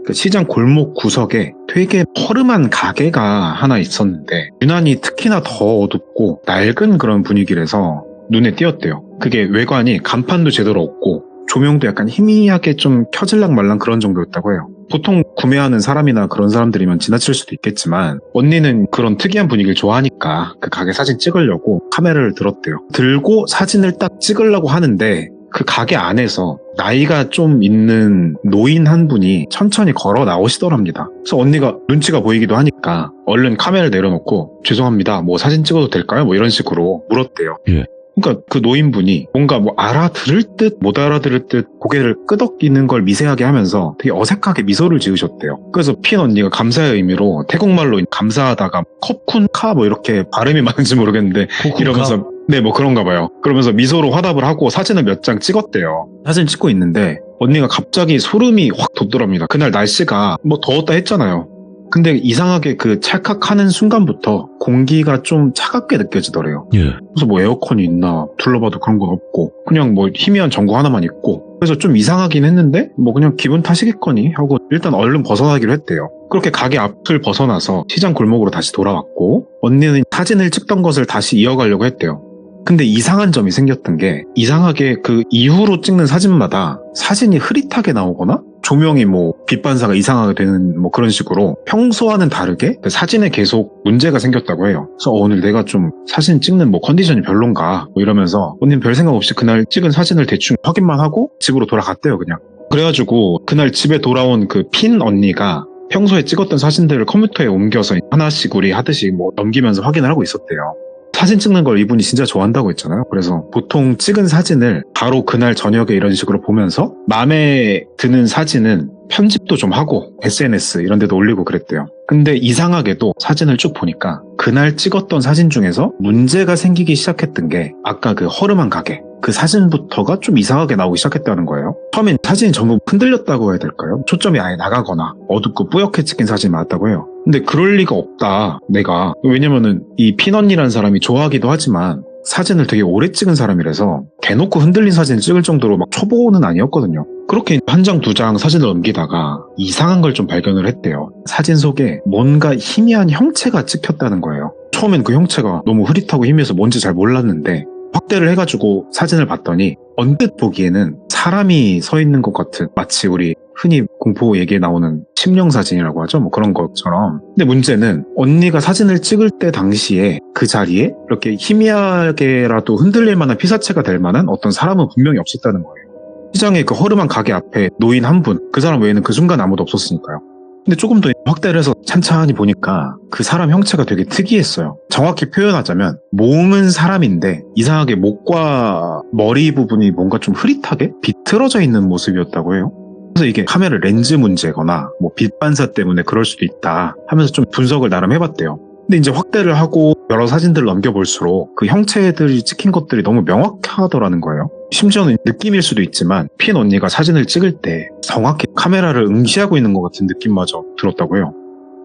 그 시장 골목 구석에 되게 허름한 가게가 하나 있었는데 유난히 특히나 더 어둡고 낡은 그런 분위기라서 눈에 띄었대요. 그게 외관이 간판도 제대로 없고 조명도 약간 희미하게 좀 켜질랑 말랑 그런 정도였다고 해요. 보통 구매하는 사람이나 그런 사람들이면 지나칠 수도 있겠지만 언니는 그런 특이한 분위기를 좋아하니까 그 가게 사진 찍으려고 카메라를 들었대요. 들고 사진을 딱 찍으려고 하는데 그 가게 안에서 나이가 좀 있는 노인 한 분이 천천히 걸어 나오시더랍니다. 그래서 언니가 눈치가 보이기도 하니까 얼른 카메라를 내려놓고 죄송합니다. 뭐 사진 찍어도 될까요? 뭐 이런 식으로 물었대요. 예. 그러니까 그 노인분이 뭔가 뭐 알아들을 듯 못 알아들을 듯 고개를 끄덕이는 걸 미세하게 하면서 되게 어색하게 미소를 지으셨대요. 그래서 핀 언니가 감사의 의미로 태국말로 감사하다가 컵쿤카 뭐 이렇게 발음이 맞는지 모르겠는데 이러면서 네, 뭐 그런가 봐요. 그러면서 미소로 화답을 하고 사진을 몇 장 찍었대요. 사진 찍고 있는데 언니가 갑자기 소름이 확 돋더랍니다. 그날 날씨가 뭐 더웠다 했잖아요. 근데 이상하게 그 찰칵하는 순간부터 공기가 좀 차갑게 느껴지더래요. 예. 그래서 뭐 에어컨이 있나 둘러봐도 그런 건 없고 그냥 뭐 희미한 전구 하나만 있고 그래서 좀 이상하긴 했는데 뭐 그냥 기분 탓이겠거니 하고 일단 얼른 벗어나기로 했대요. 그렇게 가게 앞을 벗어나서 시장 골목으로 다시 돌아왔고 언니는 사진을 찍던 것을 다시 이어가려고 했대요. 근데 이상한 점이 생겼던 게 이상하게 그 이후로 찍는 사진마다 사진이 흐릿하게 나오거나 조명이 뭐 빛 반사가 이상하게 되는 뭐 그런 식으로 평소와는 다르게 그 사진에 계속 문제가 생겼다고 해요. 그래서 오늘 내가 좀 사진 찍는 뭐 컨디션이 별론가 뭐 이러면서 언니는 별 생각 없이 그날 찍은 사진을 대충 확인만 하고 집으로 돌아갔대요 그냥. 그래가지고 그날 집에 돌아온 그 핀 언니가 평소에 찍었던 사진들을 컴퓨터에 옮겨서 하나씩 우리 하듯이 뭐 넘기면서 확인을 하고 있었대요. 사진 찍는 걸 이분이 진짜 좋아한다고 했잖아요. 그래서 보통 찍은 사진을 바로 그날 저녁에 이런 식으로 보면서 마음에 드는 사진은 편집도 좀 하고 SNS 이런 데도 올리고 그랬대요. 근데 이상하게도 사진을 쭉 보니까 그날 찍었던 사진 중에서 문제가 생기기 시작했던 게 아까 그 허름한 가게 그 사진부터가 좀 이상하게 나오기 시작했다는 거예요. 처음엔 사진이 전부 흔들렸다고 해야 될까요? 초점이 아예 나가거나 어둡고 뿌옇게 찍힌 사진이 많았다고 해요. 근데 그럴 리가 없다 내가. 왜냐면은 이 핀언니라는 사람이 좋아하기도 하지만 사진을 되게 오래 찍은 사람이라서 대놓고 흔들린 사진을 찍을 정도로 막 초보는 아니었거든요. 그렇게 한 장, 두 장 사진을 넘기다가 이상한 걸 좀 발견을 했대요. 사진 속에 뭔가 희미한 형체가 찍혔다는 거예요. 처음엔 그 형체가 너무 흐릿하고 희미해서 뭔지 잘 몰랐는데 확대를 해가지고 사진을 봤더니 언뜻 보기에는 사람이 서 있는 것 같은 마치 우리 흔히 공포 얘기에 나오는 심령 사진이라고 하죠. 뭐 그런 것처럼. 근데 문제는 언니가 사진을 찍을 때 당시에 그 자리에 이렇게 희미하게라도 흔들릴 만한 피사체가 될 만한 어떤 사람은 분명히 없었다는 거예요. 시장의 그 허름한 가게 앞에 노인 한 분, 그 사람 외에는 그 순간 아무도 없었으니까요. 근데 조금 더 확대를 해서 찬찬히 보니까 그 사람 형체가 되게 특이했어요. 정확히 표현하자면 몸은 사람인데 이상하게 목과 머리 부분이 뭔가 좀 흐릿하게 비틀어져 있는 모습이었다고 해요. 그래서 이게 카메라 렌즈 문제거나 뭐 빛 반사 때문에 그럴 수도 있다 하면서 좀 분석을 나름 해봤대요. 근데 이제 확대를 하고 여러 사진들을 넘겨볼수록 그 형체들이 찍힌 것들이 너무 명확하더라는 거예요. 심지어는 느낌일 수도 있지만 핀 언니가 사진을 찍을 때 정확히 카메라를 응시하고 있는 것 같은 느낌마저 들었다고 해요.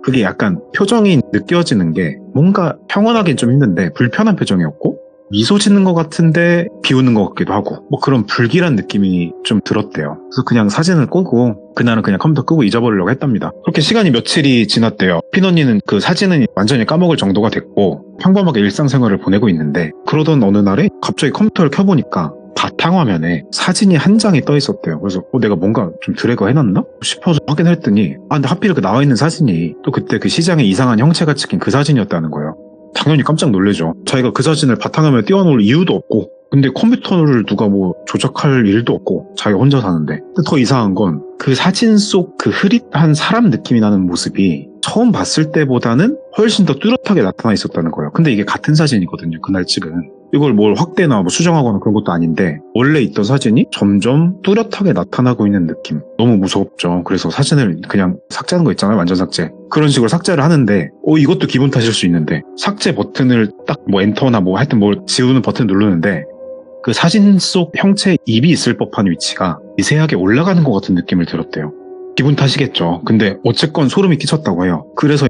그게 약간 표정이 느껴지는 게 뭔가 평온하긴 좀 힘든데 불편한 표정이었고 미소 짓는 것 같은데 비웃는 것 같기도 하고 뭐 그런 불길한 느낌이 좀 들었대요. 그래서 그냥 사진을 끄고 그날은 그냥 컴퓨터 끄고 잊어버리려고 했답니다. 그렇게 시간이 며칠이 지났대요. 핀 언니는 그 사진은 완전히 까먹을 정도가 됐고 평범하게 일상생활을 보내고 있는데 그러던 어느 날에 갑자기 컴퓨터를 켜보니까 바탕화면에 사진이 한 장이 떠 있었대요. 그래서 내가 뭔가 좀 드래그 해놨나 싶어서 확인했더니 근데 하필 그 나와 있는 사진이 또 그때 그 시장에 이상한 형체가 찍힌 그 사진이었다는 거예요. 당연히 깜짝 놀래죠. 자기가 그 사진을 바탕화면에 띄워놓을 이유도 없고 근데 컴퓨터를 누가 뭐 조작할 일도 없고 자기가 혼자 사는데 근데 더 이상한 건 그 사진 속 그 흐릿한 사람 느낌이 나는 모습이 처음 봤을 때보다는 훨씬 더 뚜렷하게 나타나 있었다는 거예요. 근데 이게 같은 사진이거든요. 그날 찍은. 이걸 뭘 확대나 뭐 수정하거나 그런 것도 아닌데 원래 있던 사진이 점점 뚜렷하게 나타나고 있는 느낌. 너무 무섭죠. 그래서 사진을 그냥 삭제하는 거 있잖아요. 완전 삭제. 그런 식으로 삭제를 하는데 이것도 기분 탓일 수 있는데 삭제 버튼을 딱 뭐 엔터나 뭐 하여튼 뭘 지우는 버튼 누르는데 그 사진 속 형체에 입이 있을 법한 위치가 미세하게 올라가는 것 같은 느낌을 들었대요. 기분 탓이겠죠. 근데 어쨌건 소름이 끼쳤다고 해요. 그래서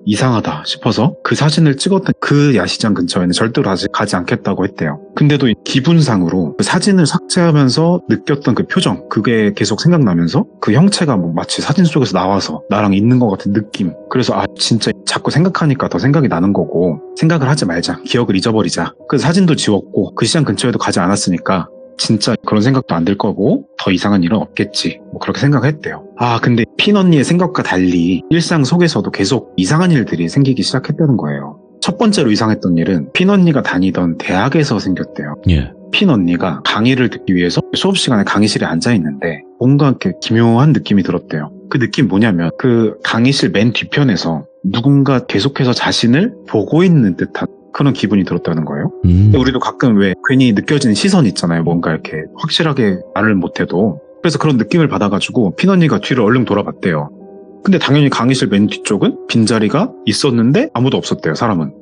이상하다 싶어서 그 사진을 찍었던 그 야시장 근처에는 절대로 아직 가지 않겠다고 했대요. 근데도 기분상으로 그 사진을 삭제하면서 느꼈던 그 표정 그게 계속 생각나면서 그 형체가 뭐 마치 사진 속에서 나와서 나랑 있는 것 같은 느낌. 그래서 진짜 자꾸 생각하니까 더 생각이 나는 거고 생각을 하지 말자. 기억을 잊어버리자. 그래서 사진도 지웠고 그 시장 근처에도 가지 않았으니까 진짜 그런 생각도 안 들 거고 더 이상한 일은 없겠지 뭐 그렇게 생각했대요. 근데 핀 언니의 생각과 달리 일상 속에서도 계속 이상한 일들이 생기기 시작했다는 거예요. 첫 번째로 이상했던 일은 핀 언니가 다니던 대학에서 생겼대요. 예. 핀 언니가 강의를 듣기 위해서 수업 시간에 강의실에 앉아 있는데 뭔가 이렇게 기묘한 느낌이 들었대요. 그 느낌 뭐냐면 그 강의실 맨 뒤편에서 누군가 계속해서 자신을 보고 있는 듯한 그런 기분이 들었다는 거예요. 우리도 가끔 왜 괜히 느껴지는 시선 있잖아요. 뭔가 이렇게 확실하게 말을 못해도. 그래서 그런 느낌을 받아가지고 핀 언니가 뒤를 얼른 돌아봤대요. 근데 당연히 강의실 맨 뒤쪽은 빈자리가 있었는데 아무도 없었대요. 사람은.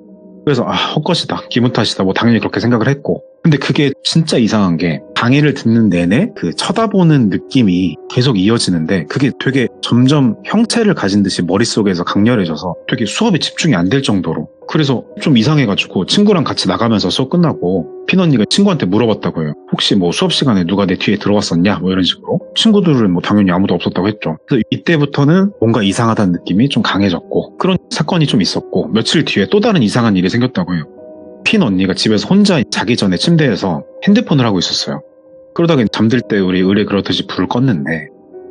그래서 헛것이다. 기분 탓이다. 뭐 당연히 그렇게 생각을 했고. 근데 그게 진짜 이상한 게 강의를 듣는 내내 그 쳐다보는 느낌이 계속 이어지는데 그게 되게 점점 형체를 가진 듯이 머릿속에서 강렬해져서 되게 수업에 집중이 안 될 정도로 그래서 좀 이상해가지고 친구랑 같이 나가면서 수업 끝나고 핀 언니가 친구한테 물어봤다고 해요. 혹시 뭐 수업 시간에 누가 내 뒤에 들어왔었냐? 뭐 이런 식으로. 친구들은 뭐 당연히 아무도 없었다고 했죠. 그래서 이때부터는 뭔가 이상하다는 느낌이 좀 강해졌고 그런 사건이 좀 있었고 며칠 뒤에 또 다른 이상한 일이 생겼다고 해요. 핀 언니가 집에서 혼자 자기 전에 침대에서 핸드폰을 하고 있었어요. 그러다가 잠들 때 우리 의뢰 그렇듯이 불을 껐는데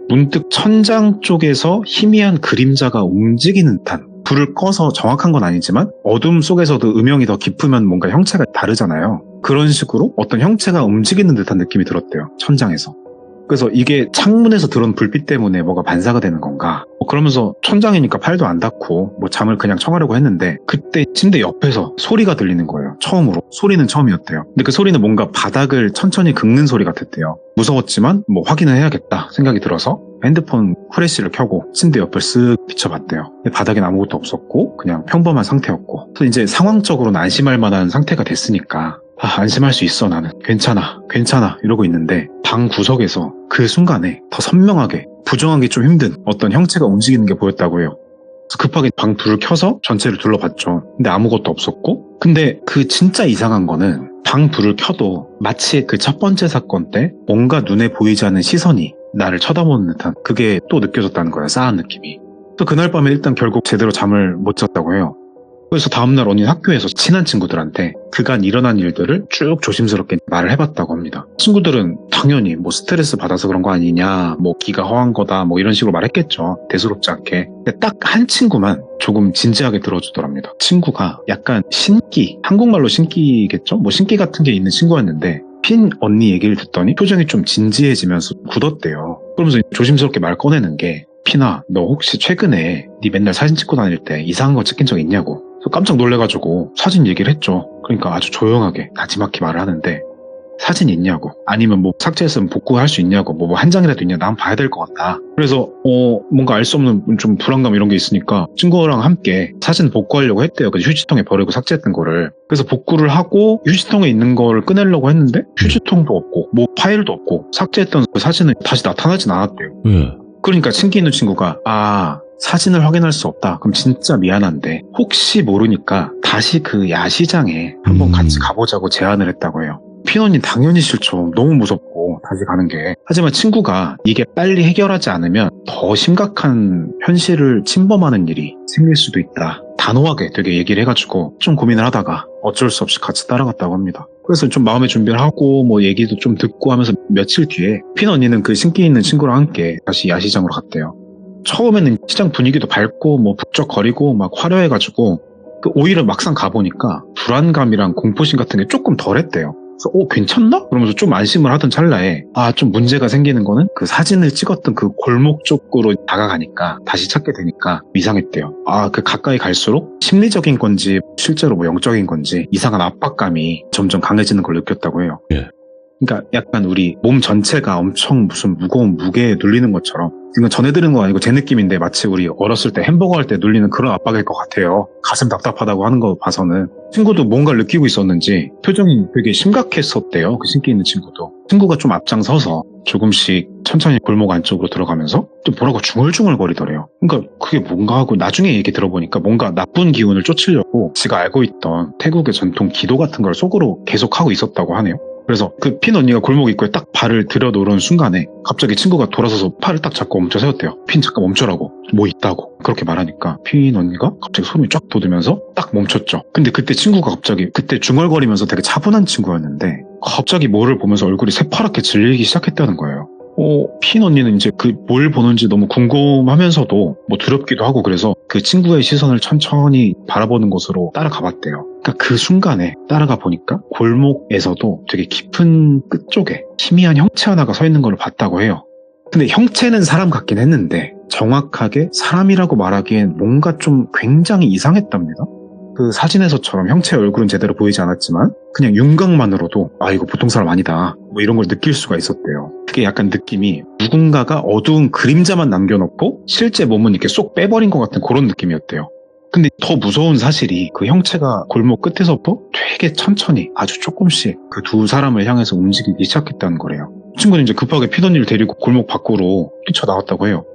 문득 천장 쪽에서 희미한 그림자가 움직이는 듯한 불을 꺼서 정확한 건 아니지만 어둠 속에서도 음영이 더 깊으면 뭔가 형체가 다르잖아요. 그런 식으로 어떤 형체가 움직이는 듯한 느낌이 들었대요. 천장에서. 그래서 이게 창문에서 들어온 불빛 때문에 뭐가 반사가 되는 건가 그러면서 천장이니까 팔도 안 닿고 뭐 잠을 그냥 청하려고 했는데 그때 침대 옆에서 소리가 들리는 거예요. 처음으로. 소리는 처음이었대요. 근데 그 소리는 뭔가 바닥을 천천히 긁는 소리 같았대요. 무서웠지만 뭐 확인을 해야겠다 생각이 들어서 핸드폰 후레쉬를 켜고 침대 옆을 쓱 비춰봤대요. 바닥엔 아무것도 없었고 그냥 평범한 상태였고 그래서 이제 상황적으로는 안심할 만한 상태가 됐으니까 안심할 수 있어 나는 괜찮아 이러고 있는데 방 구석에서 그 순간에 더 선명하게 부정하기 좀 힘든 어떤 형체가 움직이는 게 보였다고 해요. 그래서 급하게 방 불을 켜서 전체를 둘러봤죠. 근데 아무것도 없었고 근데 그 진짜 이상한 거는 방 불을 켜도 마치 그 첫 번째 사건 때 뭔가 눈에 보이지 않는 시선이 나를 쳐다보는 듯한 그게 또 느껴졌다는 거예요. 싸한 느낌이. 또 그날 밤에 일단 결국 제대로 잠을 못 잤다고 해요. 그래서 다음날 언니는 학교에서 친한 친구들한테 그간 일어난 일들을 쭉 조심스럽게 말을 해봤다고 합니다. 친구들은 당연히 뭐 스트레스 받아서 그런 거 아니냐, 뭐 기가 허한 거다, 뭐 이런 식으로 말했겠죠. 대수롭지 않게. 근데 딱 한 친구만 조금 진지하게 들어주더랍니다. 친구가 약간 신기, 한국말로 신기겠죠? 뭐 신기 같은 게 있는 친구였는데 핀 언니 얘기를 듣더니 표정이 좀 진지해지면서 굳었대요. 그러면서 조심스럽게 말 꺼내는 게 피나 너 혹시 최근에 네 맨날 사진 찍고 다닐 때 이상한 거 찍힌 적 있냐고. 그래서 깜짝 놀래가지고 사진 얘기를 했죠. 그러니까 아주 조용하게 나지막히 말을 하는데 사진 있냐고, 아니면 뭐 삭제했으면 복구할 수 있냐고, 뭐 한 장이라도 있냐, 나 한번 봐야 될 것 같다. 그래서 뭔가 알 수 없는 좀 불안감 이런 게 있으니까 친구랑 함께 사진 복구하려고 했대요. 그래서 휴지통에 버리고 삭제했던 거를. 그래서 복구를 하고 휴지통에 있는 거를 꺼내려고 했는데 휴지통도 없고 뭐 파일도 없고 삭제했던 그 사진은 다시 나타나진 않았대요. 예. 그러니까 친기 있는 친구가 사진을 확인할 수 없다. 그럼 진짜 미안한데 혹시 모르니까 다시 그 야시장에 한번 같이 가보자고 제안을 했다고 해요. 핀언니 당연히 싫죠. 너무 무섭고 다시 가는 게. 하지만 친구가 이게 빨리 해결하지 않으면 더 심각한 현실을 침범하는 일이 생길 수도 있다. 단호하게 되게 얘기를 해가지고 좀 고민을 하다가 어쩔 수 없이 같이 따라갔다고 합니다. 그래서 좀 마음의 준비를 하고 뭐 얘기도 좀 듣고 하면서 며칠 뒤에 핀언니는 그 신기 있는 친구랑 함께 다시 야시장으로 갔대요. 처음에는 시장 분위기도 밝고 뭐 북적거리고 막 화려해가지고 오히려 막상 가보니까 불안감이랑 공포심 같은 게 조금 덜했대요. 그래서 괜찮나? 그러면서 좀 안심을 하던 찰나에 좀 문제가 생기는 거는 그 사진을 찍었던 그 골목 쪽으로 다가가니까 다시 찾게 되니까 이상했대요. 그 가까이 갈수록 심리적인 건지 실제로 뭐 영적인 건지 이상한 압박감이 점점 강해지는 걸 느꼈다고 해요. 예. 그러니까 약간 우리 몸 전체가 엄청 무슨 무거운 무게에 눌리는 것처럼, 이건 전해드리는 거 아니고 제 느낌인데 마치 우리 어렸을 때 햄버거 할 때 눌리는 그런 압박일 것 같아요. 가슴 답답하다고 하는 거 봐서는. 친구도 뭔가를 느끼고 있었는지 표정이 되게 심각했었대요. 그 신기 있는 친구도. 친구가 좀 앞장서서 조금씩 천천히 골목 안쪽으로 들어가면서 좀 뭐라고 중얼중얼 거리더래요. 그러니까 그게 뭔가 하고 나중에 얘기 들어보니까 뭔가 나쁜 기운을 쫓으려고 지가 알고 있던 태국의 전통 기도 같은 걸 속으로 계속하고 있었다고 하네요. 그래서 그 핀 언니가 골목 입구에 딱 발을 들여놓은 순간에 갑자기 친구가 돌아서서 팔을 딱 잡고 멈춰 세웠대요. 핀 잠깐 멈춰라고. 뭐 있다고. 그렇게 말하니까 핀 언니가 갑자기 소름이 쫙 돋으면서 딱 멈췄죠. 근데 그때 친구가 갑자기 그때 중얼거리면서 되게 차분한 친구였는데 갑자기 뭐를 보면서 얼굴이 새파랗게 질리기 시작했다는 거예요. 핀 언니는 이제 그 뭘 보는지 너무 궁금하면서도 뭐 두렵기도 하고, 그래서 그 친구의 시선을 천천히 바라보는 곳으로 따라가 봤대요. 그러니까 그 순간에 따라가 보니까 골목에서도 되게 깊은 끝쪽에 희미한 형체 하나가 서 있는 걸 봤다고 해요. 근데 형체는 사람 같긴 했는데 정확하게 사람이라고 말하기엔 뭔가 좀 굉장히 이상했답니다. 그 사진에서처럼 형체의 얼굴은 제대로 보이지 않았지만 그냥 윤곽만으로도 이거 보통 사람 아니다 뭐 이런 걸 느낄 수가 있었대요. 그게 약간 느낌이 누군가가 어두운 그림자만 남겨놓고 실제 몸은 이렇게 쏙 빼버린 것 같은 그런 느낌이었대요. 근데 더 무서운 사실이 그 형체가 골목 끝에서부터 되게 천천히 아주 조금씩 그 두 사람을 향해서 움직이기 시작했다는 거래요. 친구는 이제 급하게 피던이를 데리고 골목 밖으로 뛰쳐나왔다고 해요.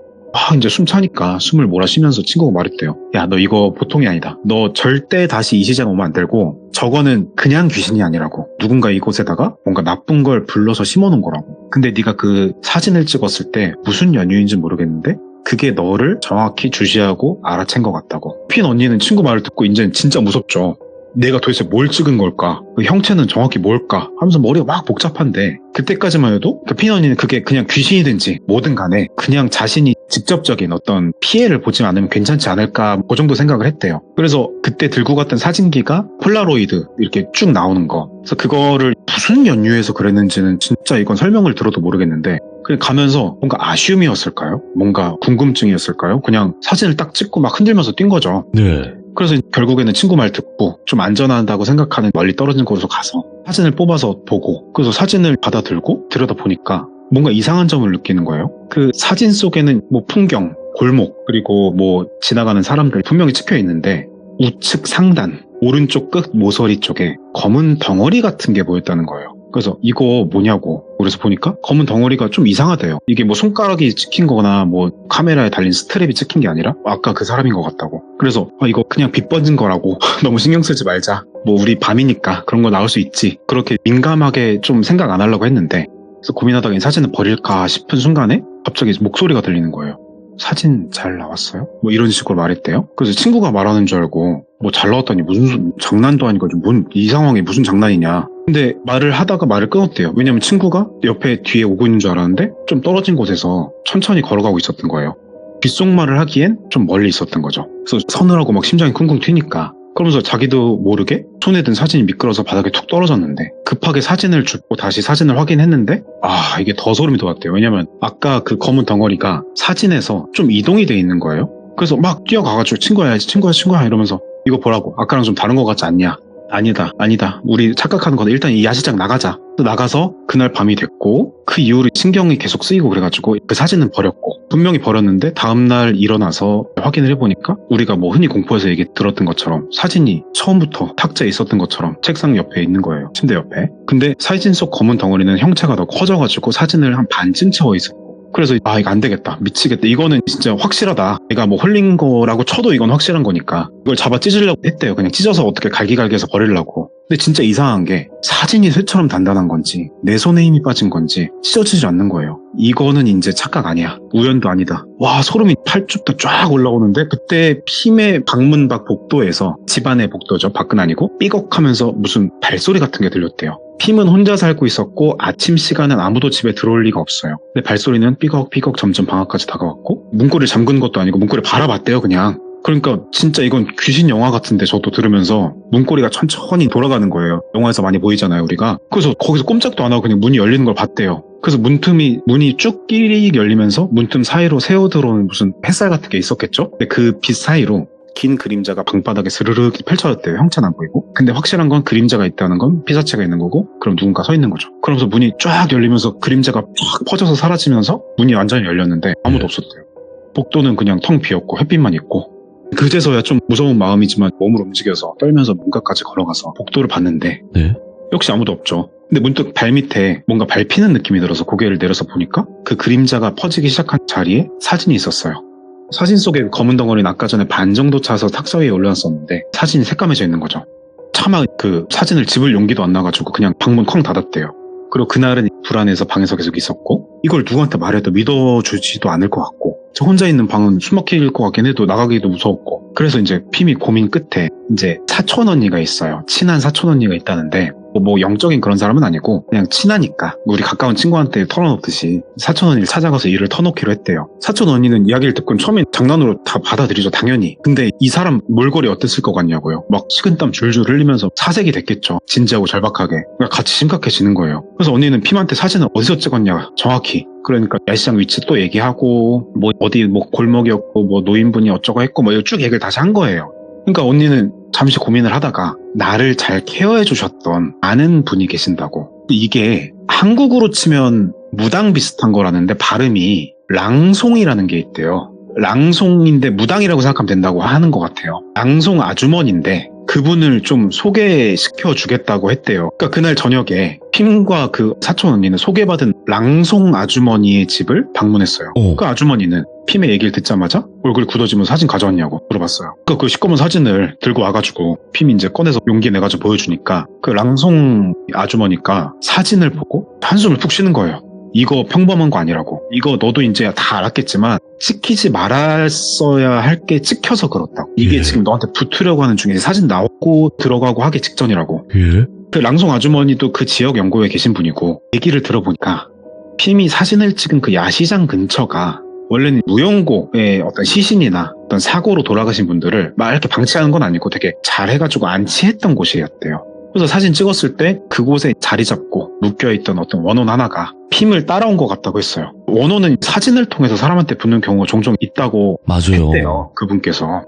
이제 숨 차니까 숨을 몰아쉬면서 친구가 말했대요. 야, 너 이거 보통이 아니다. 너 절대 다시 이 시장 오면 안 되고 저거는 그냥 귀신이 아니라고. 누군가 이곳에다가 뭔가 나쁜 걸 불러서 심어놓은 거라고. 근데 네가 그 사진을 찍었을 때 무슨 연유인지 모르겠는데 그게 너를 정확히 주시하고 알아챈 것 같다고. 핀 언니는 친구 말을 듣고 이제는 진짜 무섭죠. 내가 도대체 뭘 찍은 걸까? 그 형체는 정확히 뭘까? 하면서 머리가 막 복잡한데 그때까지만 해도 그 핀 언니는 그게 그냥 귀신이든지 뭐든 간에 그냥 자신이 직접적인 어떤 피해를 보지 않으면 괜찮지 않을까 그 정도 생각을 했대요. 그래서 그때 들고 갔던 사진기가 폴라로이드 이렇게 쭉 나오는 거. 그래서 그거를 무슨 연유에서 그랬는지는 진짜 이건 설명을 들어도 모르겠는데 그냥 가면서 뭔가 아쉬움이었을까요? 뭔가 궁금증이었을까요? 그냥 사진을 딱 찍고 막 흔들면서 뛴 거죠. 네. 그래서 결국에는 친구 말 듣고 좀 안전하다고 생각하는 멀리 떨어진 곳으로 가서 사진을 뽑아서 보고, 그래서 사진을 받아 들고 들여다보니까 뭔가 이상한 점을 느끼는 거예요. 그 사진 속에는 뭐 풍경, 골목, 그리고 뭐 지나가는 사람들 분명히 찍혀 있는데 우측 상단, 오른쪽 끝 모서리 쪽에 검은 덩어리 같은 게 보였다는 거예요. 그래서 이거 뭐냐고. 그래서 보니까 검은 덩어리가 좀 이상하대요. 이게 뭐 손가락이 찍힌 거나 뭐 카메라에 달린 스트랩이 찍힌 게 아니라 아까 그 사람인 것 같다고. 그래서 이거 그냥 빗 번진 거라고 너무 신경 쓰지 말자. 뭐 우리 밤이니까 그런 거 나올 수 있지. 그렇게 민감하게 좀 생각 안 하려고 했는데, 그래서 고민하다가 이 사진을 버릴까 싶은 순간에 갑자기 목소리가 들리는 거예요. 사진 잘 나왔어요? 뭐 이런 식으로 말했대요. 그래서 친구가 말하는 줄 알고 뭐 잘 나왔다니 무슨 장난도 아니고 이 상황이 무슨 장난이냐. 근데 말을 하다가 말을 끊었대요. 왜냐면 친구가 옆에 뒤에 오고 있는 줄 알았는데 좀 떨어진 곳에서 천천히 걸어가고 있었던 거예요. 귓속말을 하기엔 좀 멀리 있었던 거죠. 그래서 서늘하고 막 심장이 쿵쿵 튀니까 그러면서 자기도 모르게 손에 든 사진이 미끄러서 바닥에 툭 떨어졌는데 급하게 사진을 줍고 다시 사진을 확인했는데 이게 더 소름이 돋았대요. 왜냐면 아까 그 검은 덩어리가 사진에서 좀 이동이 돼 있는 거예요. 그래서 막 뛰어가가지고 친구야 이러면서 이거 보라고, 아까랑 좀 다른 거 같지 않냐? 아니다 우리 착각하는 거다. 일단 이 야시장 나가자. 나가서 그날 밤이 됐고 그 이후로 신경이 계속 쓰이고 그래가지고 그 사진은 버렸고, 분명히 버렸는데 다음날 일어나서 확인을 해보니까 우리가 뭐 흔히 공포에서 얘기 들었던 것처럼 사진이 처음부터 탁자에 있었던 것처럼 책상 옆에 있는 거예요. 침대 옆에. 근데 사진 속 검은 덩어리는 형체가 더 커져가지고 사진을 한 반쯤 채워 있었고, 그래서 이거 안 되겠다, 미치겠다, 이거는 진짜 확실하다, 내가 뭐 흘린 거라고 쳐도 이건 확실한 거니까 이걸 잡아 찢으려고 했대요. 그냥 찢어서 어떻게 갈기갈기해서 버리려고. 근데 진짜 이상한 게 사진이 쇠처럼 단단한 건지 내 손에 힘이 빠진 건지 찢어지지 않는 거예요. 이거는 이제 착각 아니야, 우연도 아니다. 와, 소름이 팔뚝도 쫙 올라오는데 그때 핌의 방문 밖 복도에서, 집안의 복도죠, 밖은 아니고, 삐걱하면서 무슨 발소리 같은 게 들렸대요. 핌은 혼자 살고 있었고 아침 시간은 아무도 집에 들어올 리가 없어요. 근데 발소리는 삐걱삐걱 점점 방앗까지 다가왔고, 문고리를 잠근 것도 아니고 문고리를 바라봤대요 그냥. 그러니까 진짜 이건 귀신 영화 같은데, 저도 들으면서 문고리가 천천히 돌아가는 거예요. 영화에서 많이 보이잖아요 우리가. 그래서 거기서 꼼짝도 안 하고 그냥 문이 열리는 걸 봤대요. 그래서 문이 쭉 끼리 열리면서 문틈 사이로 새어 들어오는 무슨 햇살 같은 게 있었겠죠? 근데 그 빛 사이로 긴 그림자가 방바닥에 스르륵 펼쳐졌대요. 형체는 안 보이고. 근데 확실한 건 그림자가 있다는 건 피사체가 있는 거고, 그럼 누군가 서 있는 거죠. 그러면서 문이 쫙 열리면서 그림자가 쫙 퍼져서 사라지면서 문이 완전히 열렸는데 아무도 없었대요. 복도는 그냥 텅 비었고 햇빛만 있고. 그제서야 좀 무서운 마음이지만 몸을 움직여서 떨면서 문까지 걸어가서 복도를 봤는데 네. 역시 아무도 없죠. 근데 문득 발밑에 뭔가 밟히는 느낌이 들어서 고개를 내려서 보니까 그 그림자가 퍼지기 시작한 자리에 사진이 있었어요. 사진 속에 검은 덩어리는 아까 전에 반 정도 차서 탁자 위에 올려놨었는데 사진이 새까매져 있는 거죠. 차마 그 사진을 집을 용기도 안 나가지고 그냥 방문 쾅 닫았대요. 그리고 그날은 불안해서 방에서 계속 있었고, 이걸 누구한테 말해도 믿어주지도 않을 것 같고, 저 혼자 있는 방은 숨막힐 것 같긴 해도 나가기도 무서웠고, 그래서 이제 핌이 고민 끝에 이제 사촌 언니가 있어요. 친한 사촌 언니가 있다는데 뭐 영적인 그런 사람은 아니고 그냥 친하니까 우리 가까운 친구한테 털어놓듯이 사촌 언니를 찾아가서 일을 터놓기로 했대요. 사촌 언니는 이야기를 듣고 처음엔 장난으로 다 받아들이죠, 당연히. 근데 이 사람 몰골이 어땠을 것 같냐고요. 막 식은땀 줄줄 흘리면서 사색이 됐겠죠. 진지하고 절박하게. 그러니까 같이 심각해지는 거예요. 그래서 언니는 핌한테 사진을 어디서 찍었냐 정확히, 그러니까 야시장 위치 또 얘기하고, 뭐 어디 뭐 골목이었고 뭐 노인분이 어쩌고 했고 뭐 쭉 얘기를 다시 한 거예요. 그러니까 언니는 잠시 고민을 하다가 나를 잘 케어해 주셨던 아는 분이 계신다고. 이게 한국으로 치면 무당 비슷한 거라는데 발음이 랑송이라는 게 있대요. 랑송인데 무당이라고 생각하면 된다고 하는 것 같아요. 랑송 아주머니인데 그분을 좀 소개시켜 주겠다고 했대요. 그러니까 그날 저녁에 핌과 그 사촌 언니는 소개받은 랑송 아주머니의 집을 방문했어요. 그 아주머니는 핌의 얘기를 듣자마자 얼굴이 굳어지면서 사진 가져왔냐고 물어봤어요. 그 시꺼먼 사진을 들고 와가지고 핌이 이제 꺼내서 용기 내가지고 보여주니까 그 랑송 아주머니가 사진을 보고 한숨을 푹 쉬는 거예요. 이거 평범한 거 아니라고. 이거 너도 이제 다 알았겠지만 찍히지 말았어야 할 게 찍혀서 그렇다고. 이게 지금 너한테 붙으려고 하는 중에 사진 나오고 들어가고 하기 직전이라고. 그 랑송 아주머니도 그 지역 연구에 계신 분이고, 얘기를 들어보니까 핌이 사진을 찍은 그 야시장 근처가 원래는 무용고의 어떤 시신이나 어떤 사고로 돌아가신 분들을 막 이렇게 방치하는 건 아니고 되게 잘 해가지고 안치했던 곳이었대요. 그래서 사진 찍었을 때 그곳에 자리 잡고 묶여있던 어떤 원혼 하나가 핌을 따라온 것 같다고 했어요. 원혼은 사진을 통해서 사람한테 붙는 경우가 종종 있다고 맞아요. 했대요, 그분께서.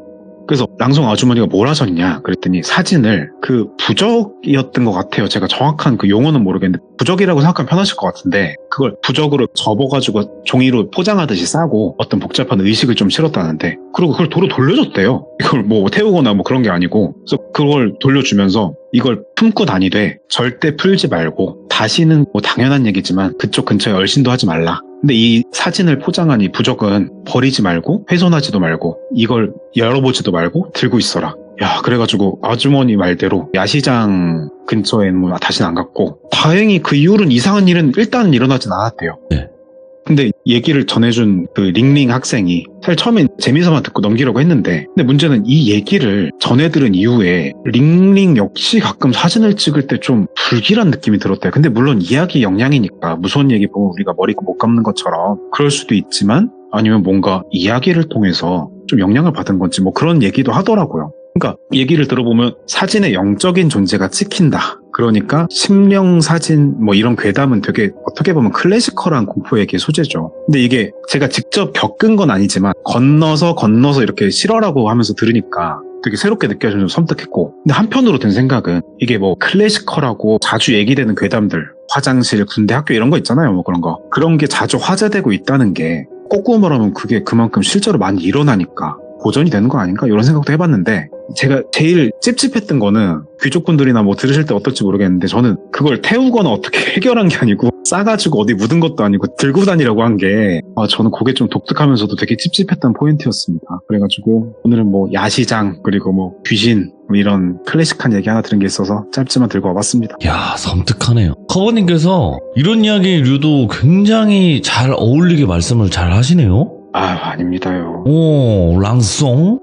그래서 랑송 아주머니가 뭘 하셨냐 그랬더니 사진을, 그 부적이었던 것 같아요. 제가 정확한 그 용어는 모르겠는데 부적이라고 생각하면 편하실 것 같은데, 그걸 부적으로 접어가지고 종이로 포장하듯이 싸고 어떤 복잡한 의식을 좀 실었다는데, 그리고 그걸 도로 돌려줬대요. 이걸 뭐 태우거나 뭐 그런 게 아니고. 그래서 그걸 돌려주면서 이걸 품고 다니되 절대 풀지 말고, 다시는 뭐 당연한 얘기지만 그쪽 근처에 얼씬도 하지 말라. 근데 이 사진을 포장한 이 부적은 버리지 말고 훼손하지도 말고 이걸 열어보지도 말고 들고 있어라. 야, 그래가지고 아주머니 말대로 야시장 근처에는 뭐 다시는 안 갔고, 다행히 그 이후로는 이상한 일은 일단은 일어나진 않았대요. 네. 근데 얘기를 전해준 그 링링 학생이 사실 처음엔 재미삼아 듣고 넘기려고 했는데, 근데 문제는 이 얘기를 전해들은 이후에 링링 역시 가끔 사진을 찍을 때 좀 불길한 느낌이 들었대요. 근데 물론 이야기 역량이니까 무서운 얘기 보면 우리가 머리 못 감는 것처럼 그럴 수도 있지만, 아니면 뭔가 이야기를 통해서 좀 영향을 받은 건지 뭐 그런 얘기도 하더라고요. 그러니까 얘기를 들어보면 사진의 영적인 존재가 찍힌다. 그러니까 심령 사진 뭐 이런 괴담은 되게 어떻게 보면 클래시컬한 공포 얘기의 소재죠. 근데 이게 제가 직접 겪은 건 아니지만 건너서 이렇게 실화라고 하면서 들으니까 되게 새롭게 느껴져서 좀 섬뜩했고, 근데 한편으로 든 생각은 이게 뭐 클래시컬하고 자주 얘기되는 괴담들, 화장실, 군대, 학교 이런 거 있잖아요. 뭐 그런 게 자주 화제되고 있다는 게 거꾸로 말하면 그게 그만큼 실제로 많이 일어나니까 고전이 되는 거 아닌가? 이런 생각도 해봤는데, 제가 제일 찝찝했던 거는 귀족분들이나 뭐 들으실 때 어떨지 모르겠는데, 저는 그걸 태우거나 어떻게 해결한 게 아니고 싸가지고 어디 묻은 것도 아니고 들고 다니라고 한 게 저는 그게 좀 독특하면서도 되게 찝찝했던 포인트였습니다. 그래가지고 오늘은 뭐 야시장 그리고 뭐 귀신 뭐 이런 클래식한 얘기 하나 들은 게 있어서 짧지만 들고 와봤습니다. 야, 섬뜩하네요. 커버님께서 이런 이야기류도 굉장히 잘 어울리게 말씀을 잘 하시네요. 아닙니다요. 오, 랑송?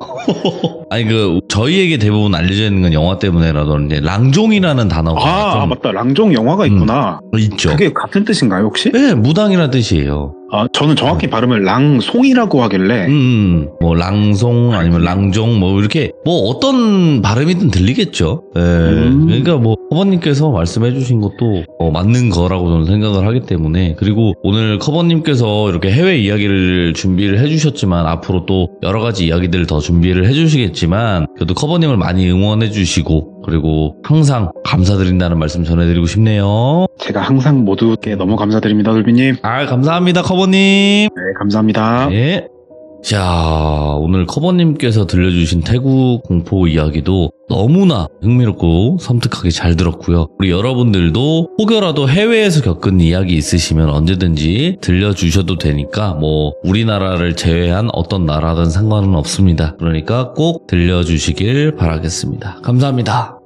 아니, 저희에게 대부분 알려져 있는 건 영화 때문에라든지, 랑종이라는 단어가. 맞다. 랑종 영화가 있구나. 있죠. 그게 같은 뜻인가요, 혹시? 네, 무당이라는 뜻이에요. 저는 정확히 발음을 랑송이라고 하길래. 뭐, 랑송, 아니면 랑종, 뭐, 이렇게, 뭐, 어떤 발음이든 들리겠죠. 예. 그러니까 뭐, 커버님께서 말씀해주신 것도 맞는 거라고 저는 생각을 하기 때문에. 그리고 오늘 커버님께서 이렇게 해외 이야기를 준비를 해주셨지만, 앞으로 또 여러 가지 이야기들을 더 준비를 해주시겠지만, 그래도 커버님을 많이 응원해주시고, 그리고 항상 감사드린다는 말씀 전해드리고 싶네요. 제가 항상 모두께 너무 감사드립니다, 돌비님. 감사합니다, 커버님. 네, 감사합니다. 네. 자, 오늘 커버님께서 들려주신 태국 공포 이야기도 너무나 흥미롭고 섬뜩하게 잘 들었고요. 우리 여러분들도 혹여라도 해외에서 겪은 이야기 있으시면 언제든지 들려주셔도 되니까 뭐 우리나라를 제외한 어떤 나라든 상관은 없습니다. 그러니까 꼭 들려주시길 바라겠습니다. 감사합니다.